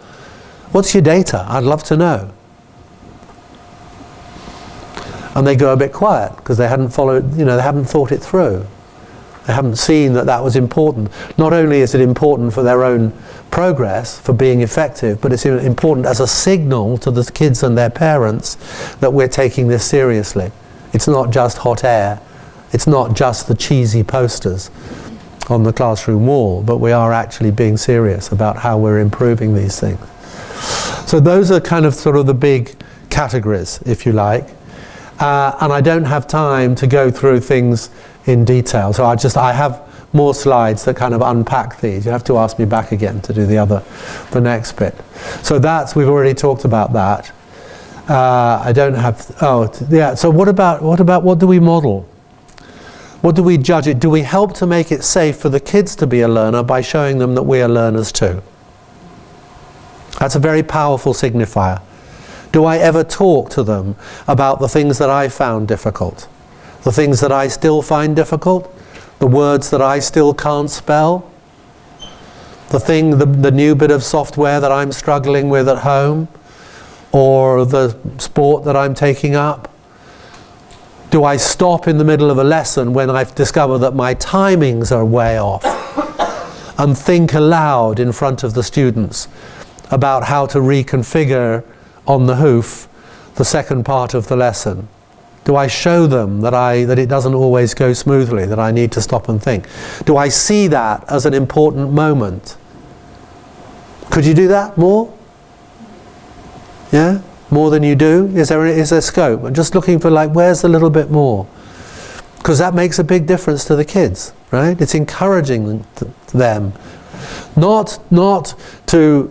What's your data? I'd love to know. And they go a bit quiet because they hadn't followed, they hadn't thought it through. They haven't seen that that was important. Not only is it important for their own progress, for being effective, but it's important as a signal to the kids and their parents that we're taking this seriously. It's not just hot air. It's not just the cheesy posters on the classroom wall, but we are actually being serious about how we're improving these things. So those are kind of sort of the big categories, if you like. And I don't have time to go through things in detail. So I have more slides that kind of unpack these. You have to ask me back again to do the next bit. So we've already talked about that. I don't have, so what do we model? What do we judge it? Do we help to make it safe for the kids to be a learner by showing them that we are learners too? That's a very powerful signifier. Do I ever talk to them about the things that I found difficult? The things that I still find difficult? The words that I still can't spell? The new bit of software that I'm struggling with at home? Or the sport that I'm taking up? Do I stop in the middle of a lesson when I've discovered that my timings are way off and think aloud in front of the students about how to reconfigure on the hoof the second part of the lesson? Do I show them that it doesn't always go smoothly, that I need to stop and think? Do I see that as an important moment? Could you do that more? Yeah? More than you do? Is there scope? I'm just looking for where's a little bit more? Because that makes a big difference to the kids, right? It's encouraging them. Not to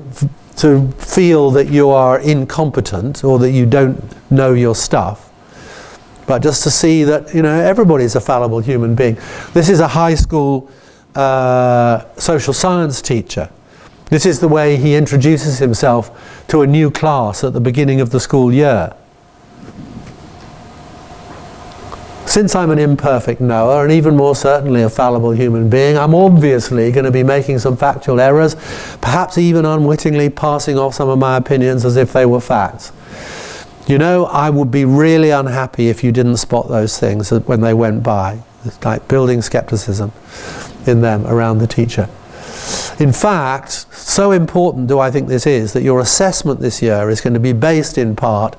feel that you are incompetent or that you don't know your stuff, but just to see that everybody's a fallible human being. This is a high school social science teacher. This is the way he introduces himself to a new class at the beginning of the school year. Since I'm an imperfect knower, and even more certainly a fallible human being, I'm obviously going to be making some factual errors, perhaps even unwittingly passing off some of my opinions as if they were facts. I would be really unhappy if you didn't spot those things when they went by. It's like building skepticism in them around the teacher. In fact, so important do I think this is, that your assessment this year is going to be based in part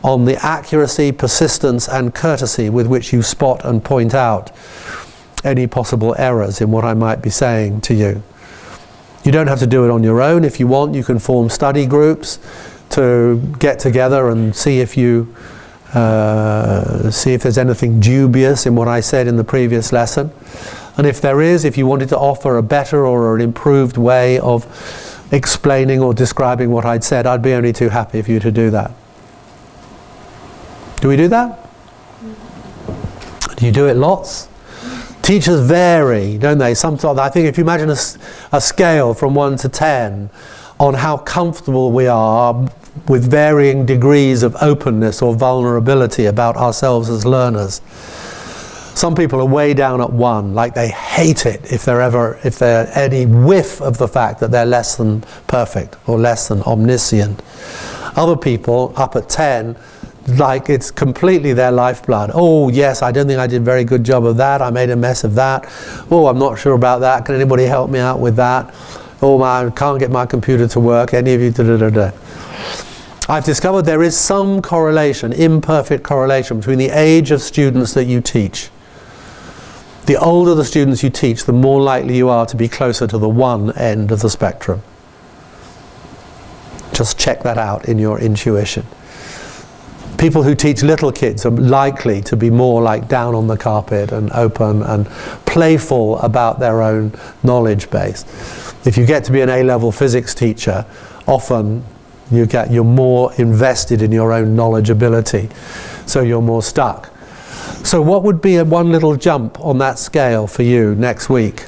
on the accuracy, persistence and courtesy with which you spot and point out any possible errors in what I might be saying to you. You don't have to do it on your own. If you want, you can form study groups to get together and see if there's anything dubious in what I said in the previous lesson. And if there is, if you wanted to offer a better or an improved way of explaining or describing what I'd said, I'd be only too happy for you to do that. Do we do that? Do you do it lots? Teachers vary, don't they? Sometimes, I think if you imagine a scale from 1 to 10 on how comfortable we are with varying degrees of openness or vulnerability about ourselves as learners. Some people are way down at 1, like they hate it if they're any whiff of the fact that they're less than perfect or less than omniscient. Other people up at 10 like it's completely their lifeblood. Oh yes, I don't think I did a very good job of that, I made a mess of that. Oh, I'm not sure about that, can anybody help me out with that? Oh, I can't get my computer to work, any of you, da da da da. I've discovered there is some correlation, imperfect correlation, between the age of students that you teach. The older the students you teach, the more likely you are to be closer to the one end of the spectrum. Just check that out in your intuition. People who teach little kids are likely to be more like down on the carpet and open and playful about their own knowledge base. If you get to be an A-level physics teacher, often you're more invested in your own knowledge ability, so you're more stuck. So what would be one little jump on that scale for you next week?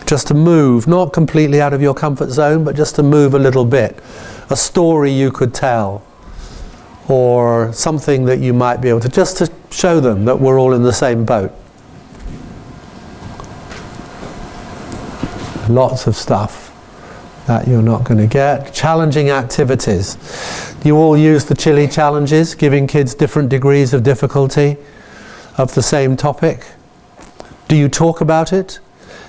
Just to move, not completely out of your comfort zone, but just to move a little bit. A story you could tell, or something that you might be able to, just to show them that we're all in the same boat. Lots of stuff that you're not going to get. Challenging activities. You all use the Chili challenges, giving kids different degrees of difficulty of the same topic. Do you talk about it?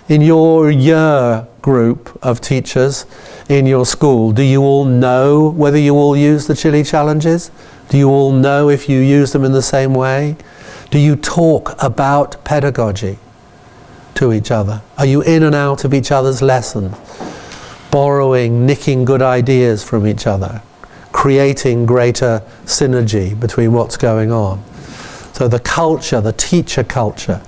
In your year group of teachers in your school, do you all know whether you all use the Chili challenges? Do you all know if you use them in the same way? Do you talk about pedagogy to each other? Are you in and out of each other's lessons? Borrowing, nicking good ideas from each other, creating greater synergy between what's going on. So the culture, the teacher culture,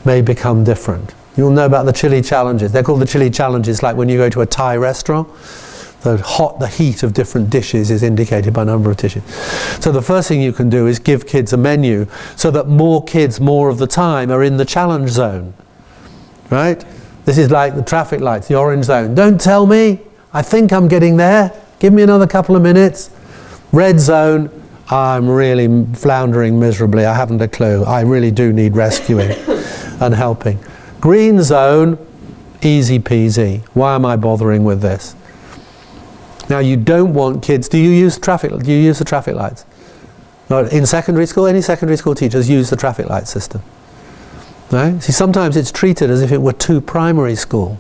may become different. You'll know about the Chili challenges. They're called the Chili challenges, like when you go to a Thai restaurant. The heat of different dishes is indicated by a number of dishes. So the first thing you can do is give kids a menu so that more kids, more of the time, are in the challenge zone. Right? This is like the traffic lights, the orange zone. Don't tell me, I think I'm getting there. Give me another couple of minutes. Red zone, I'm really floundering miserably, I haven't a clue. I really do need rescuing and helping. Green zone, easy peasy. Why am I bothering with this? Now you don't want kids, do you use the traffic lights? No, in secondary school, any secondary school teachers use the traffic light system. Right? See, sometimes it's treated as if it were too primary school,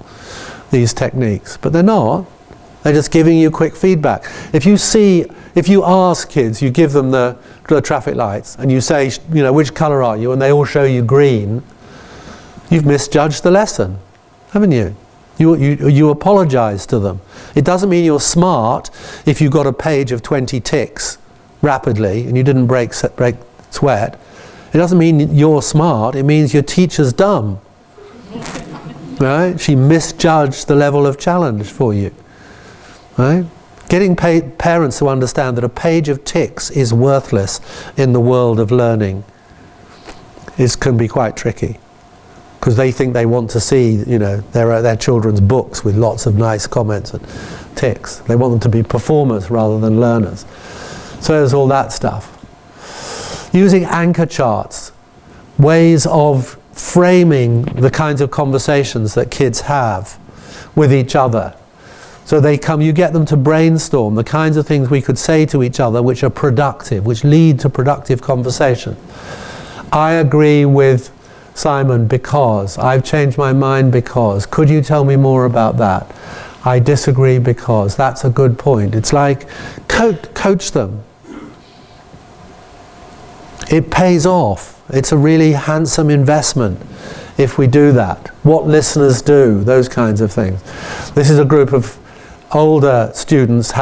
these techniques, but they're not. They're just giving you quick feedback. If you ask kids, you give them the traffic lights, and you say, you know, which colour are you, and they all show you green, you've misjudged the lesson, haven't you? You apologise to them. It doesn't mean you're smart if you got a page of 20 ticks rapidly and you didn't break sweat. It doesn't mean you're smart, it means your teacher's dumb. Right? She misjudged the level of challenge for you. Right? Getting parents to understand that a page of ticks is worthless in the world of learning can be quite tricky. Because they think they want to see, you know, their children's books with lots of nice comments and ticks. They want them to be performers rather than learners. So there's all that stuff. Using anchor charts, ways of framing the kinds of conversations that kids have with each other. So you get them to brainstorm the kinds of things we could say to each other which are productive, which lead to productive conversation. I agree with Simon because, I've changed my mind because, could you tell me more about that? I disagree because, that's a good point. It's like, coach them. It pays off. It's a really handsome investment if we do that. What listeners do, those kinds of things. This is a group of older students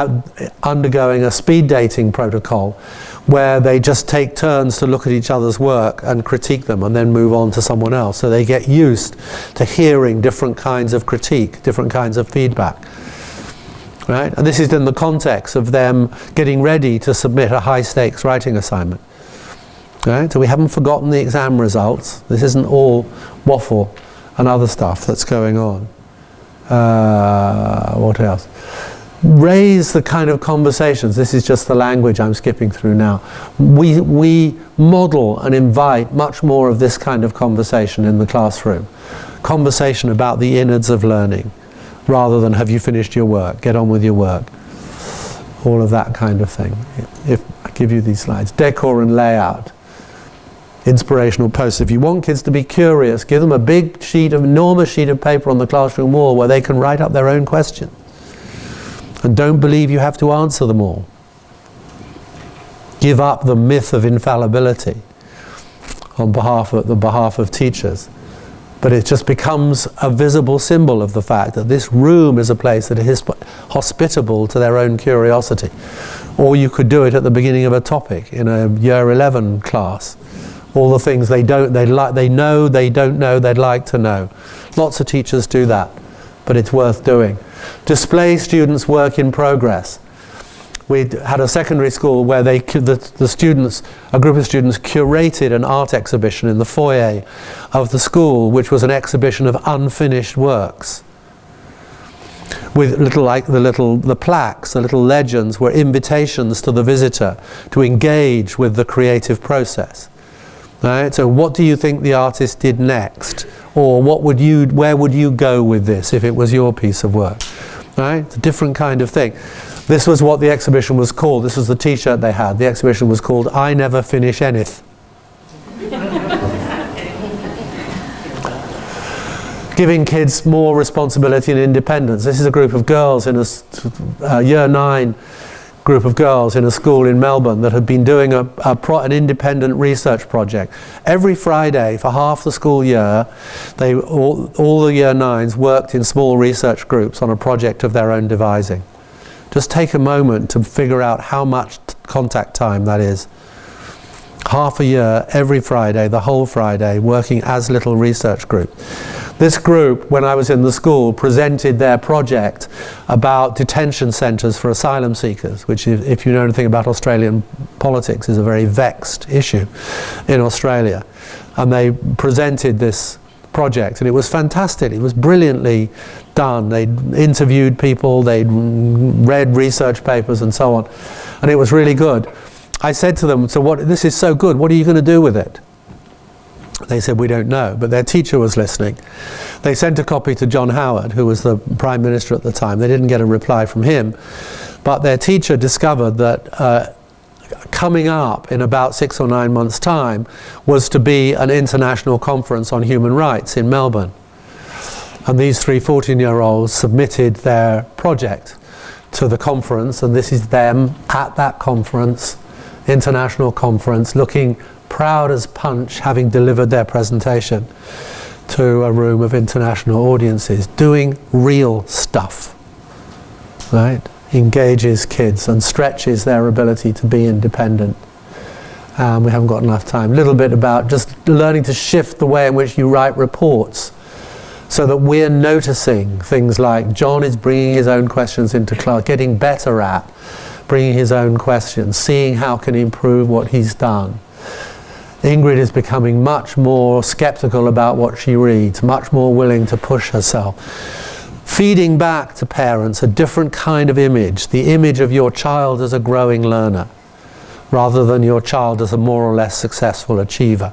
undergoing a speed dating protocol where they just take turns to look at each other's work and critique them and then move on to someone else. So they get used to hearing different kinds of critique, different kinds of feedback. Right? And this is in the context of them getting ready to submit a high-stakes writing assignment. Right? So we haven't forgotten the exam results. This isn't all waffle and other stuff that's going on. What else? Raise the kind of conversations. This is just the language I'm skipping through now. We model and invite much more of this kind of conversation in the classroom. Conversation about the innards of learning, rather than have you finished your work, get on with your work. All of that kind of thing. give you these slides. Decor and layout. Inspirational posts. If you want kids to be curious, give them a big enormous sheet of paper on the classroom wall where they can write up their own questions. And don't believe you have to answer them all. Give up the myth of infallibility on behalf of teachers. But it just becomes a visible symbol of the fact that this room is a place that is hospitable to their own curiosity. Or you could do it at the beginning of a topic in a year 11 class. All the things they don't know, they'd like to know. Lots of teachers do that, but it's worth doing. Display students' work in progress. We had a secondary school where a group of students curated an art exhibition in the foyer of the school, which was an exhibition of unfinished works. With the plaques, the little legends were invitations to the visitor to engage with the creative process. Right? So what do you think the artist did next? Or where would you go with this if it was your piece of work? Right? It's a different kind of thing. This was what the exhibition was called. This was the t-shirt they had. The exhibition was called I Never Finish Anyth. Giving kids more responsibility and independence. This is a group of girls in a year 9 group of girls in a school in Melbourne that had been doing an independent research project. Every Friday for half the school year, all the year 9s worked in small research groups on a project of their own devising. Just take a moment to figure out how much contact time that is. Half a year, every Friday, the whole Friday, working as little research group. This group, when I was in the school, presented their project about detention centres for asylum seekers, which, if you know anything about Australian politics, is a very vexed issue in Australia. And they presented this project, and it was fantastic. It was brilliantly done. They'd interviewed people, they'd read research papers and so on, and it was really good. I said to them, so this is so good, what are you going to do with it? They said, we don't know, but their teacher was listening. They sent a copy to John Howard, who was the Prime Minister at the time. They didn't get a reply from him, but their teacher discovered that coming up in about 6 or 9 months' time was to be an international conference on human rights in Melbourne. And these 3 14-year-olds submitted their project to the conference, and this is them at that conference, international conference, looking proud as punch, having delivered their presentation to a room of international audiences, doing real stuff, right? Engages kids and stretches their ability to be independent. We haven't got enough time. A little bit about just learning to shift the way in which you write reports so that we're noticing things like John is bringing his own questions into class, getting better at bringing his own questions, seeing how can he improve what he's done. Ingrid is becoming much more skeptical about what she reads, much more willing to push herself. Feeding back to parents a different kind of image, the image of your child as a growing learner, rather than your child as a more or less successful achiever.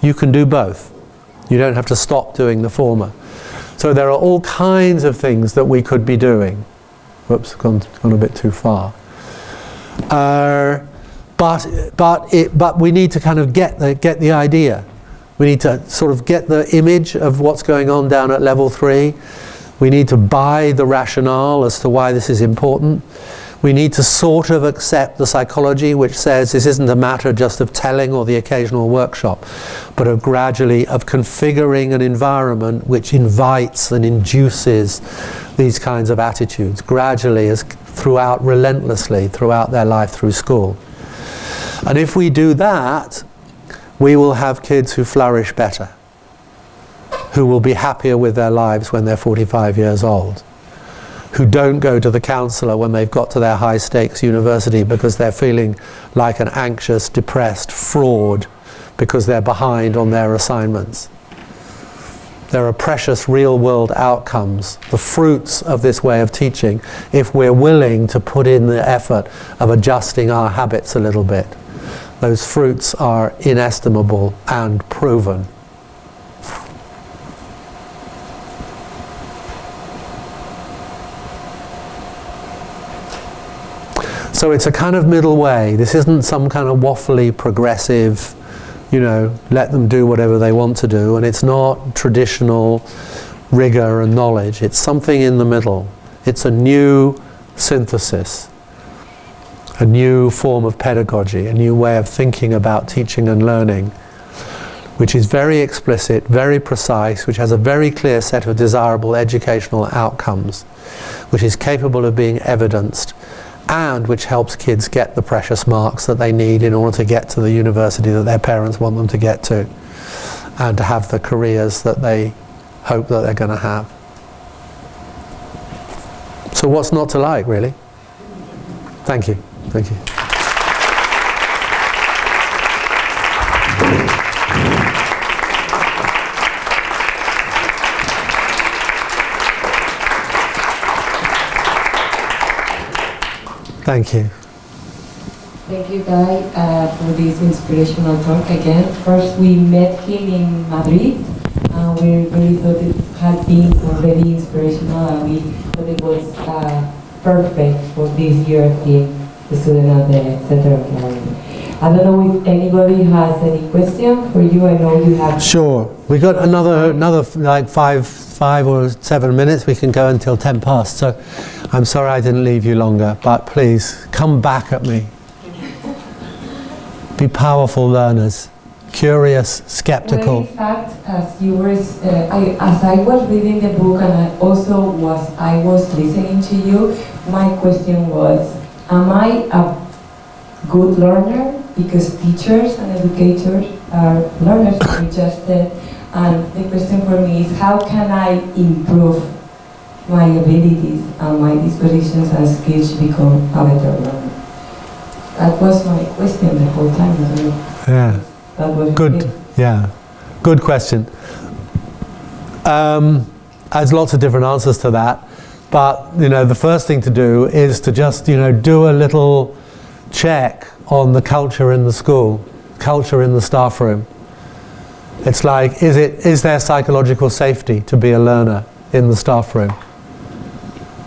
You can do both. You don't have to stop doing the former. So there are all kinds of things that we could be doing. Whoops, gone a bit too far. But we need to kind of get the idea. We need to sort of get the image of what's going on down at level 3. We need to buy the rationale as to why this is important. We need to sort of accept the psychology which says this isn't a matter just of telling or the occasional workshop, but of configuring an environment which invites and induces these kinds of attitudes gradually, relentlessly throughout their life through school. And if we do that, we will have kids who flourish better, who will be happier with their lives when they're 45 years old, who don't go to the counsellor when they've got to their high-stakes university because they're feeling like an anxious, depressed fraud because they're behind on their assignments. There are precious real-world outcomes, the fruits of this way of teaching, if we're willing to put in the effort of adjusting our habits a little bit. Those fruits are inestimable and proven. So it's a kind of middle way. This isn't some kind of waffly, progressive, let them do whatever they want to do, and it's not traditional rigor and knowledge. It's something in the middle. It's a new synthesis, a new form of pedagogy, a new way of thinking about teaching and learning, which is very explicit, very precise, which has a very clear set of desirable educational outcomes, which is capable of being evidenced, and which helps kids get the precious marks that they need in order to get to the university that their parents want them to get to, and to have the careers that they hope that they're going to have. So what's not to like, really? Thank you. Thank you. Thank you. Thank you, Guy, for this inspirational talk again. First, we met him in Madrid, and we really thought it had been already inspirational, and we thought it was perfect for this year theme, the student at the center of learning. I don't know if anybody has any question for you. I know you have. Sure. We got another like five or 7 minutes. We can go until 10 past. So I'm sorry I didn't leave you longer, but please come back at me. Be powerful learners, curious, skeptical. Well, in fact, as you were, as I was reading the book, and I was listening to you, my question was, am I a good learner? Because teachers and educators are learners, as we just said. And the question for me is, how can I improve my abilities and my dispositions and skills to become a better learner? That was my question the whole time. Yeah. That was good. it. Yeah. Good question. There's lots of different answers to that, but the first thing to do is to just do a little check on the culture in the school, culture in the staff room. It's like, is there psychological safety to be a learner in the staff room?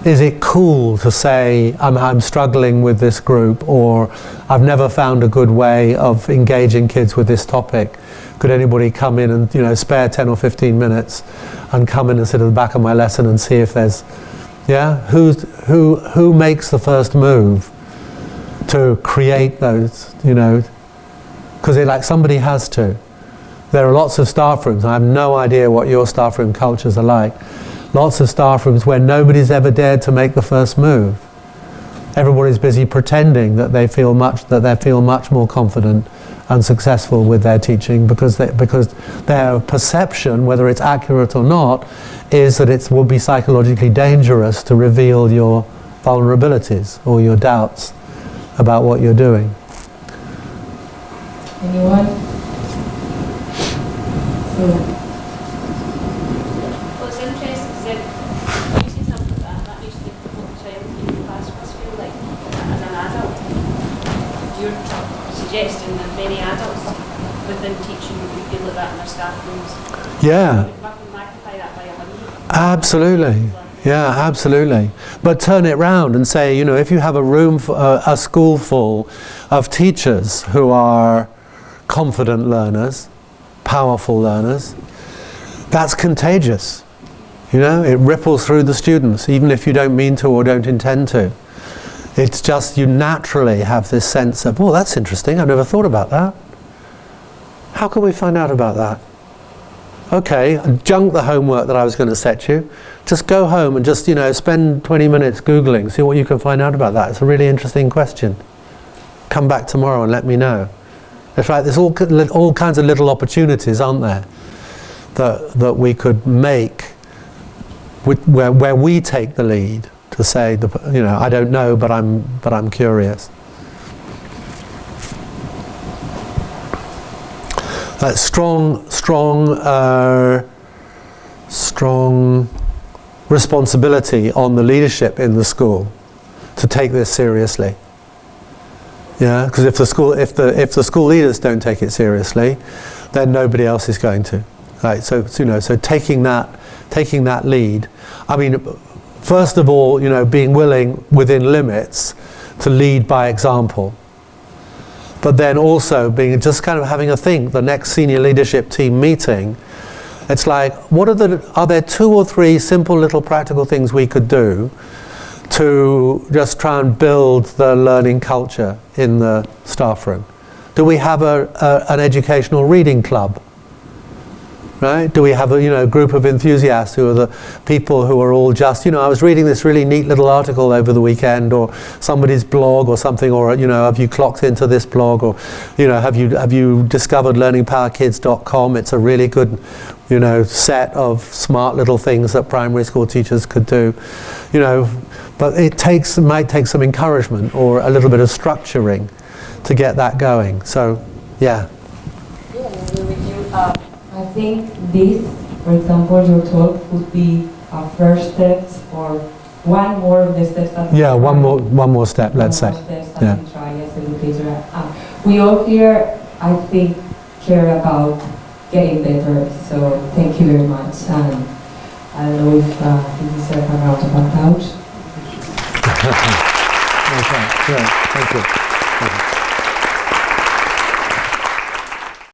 Is it cool to say, I'm struggling with this group, or I've never found a good way of engaging kids with this topic? Could anybody come in and spare 10 or 15 minutes and come in and sit at the back of my lesson and see if there's, who makes the first move to create those, because somebody has to. There are lots of staff rooms, I have no idea what your staff room cultures are like. Lots of staff rooms where nobody's ever dared to make the first move. Everybody's busy pretending that they feel much more confident and successful with their teaching because their perception, whether it's accurate or not, is that it will be psychologically dangerous to reveal your vulnerabilities or your doubts about what you're doing. Anyone? Well, it's interesting because you say something like that makes you think of what child in the class must feel like as an adult. You're suggesting that many adults within teaching would feel like that in their staff rooms. Yeah. Would magnify that by 100. Absolutely. Yeah, absolutely. But turn it round and say, if you have a school full of teachers who are confident learners, powerful learners, that's contagious. It ripples through the students, even if you don't mean to or don't intend to. It's just you naturally have this sense of, oh, that's interesting, I've never thought about that. How can we find out about that? Okay, junk the homework that I was going to set you. Just go home and just, spend 20 minutes Googling, see what you can find out about that. It's a really interesting question. Come back tomorrow and let me know. It's like there's all kinds of little opportunities, aren't there, that we could make where we take the lead to say, I don't know, but I'm curious. That strong responsibility on the leadership in the school to take this seriously. Yeah, because if the school leaders don't take it seriously, then nobody else is going to. Right. So taking that lead. I mean, first of all, being willing within limits to lead by example. But then also being just kind of having a think, the next senior leadership team meeting, it's like, are there 2 or 3 simple little practical things we could do to just try and build the learning culture in the staff room? Do we have an educational reading club? Right? Do we have a group of enthusiasts who are the people who are all just, I was reading this really neat little article over the weekend, or somebody's blog or something, or have you clocked into this blog, or have you discovered learningpowerkids.com? It's a really good set of smart little things that primary school teachers could do. But it might take some encouragement or a little bit of structuring to get that going. So yeah. Yeah, I agree with you. I think this, for example, your talk would be a first step, or one more of the steps that one more step, let's say. Steps that we try as educators. We all here, I think, care about getting better. So thank you very much. And I don't know if you deserve a round of applause. Okay, yeah, thank you.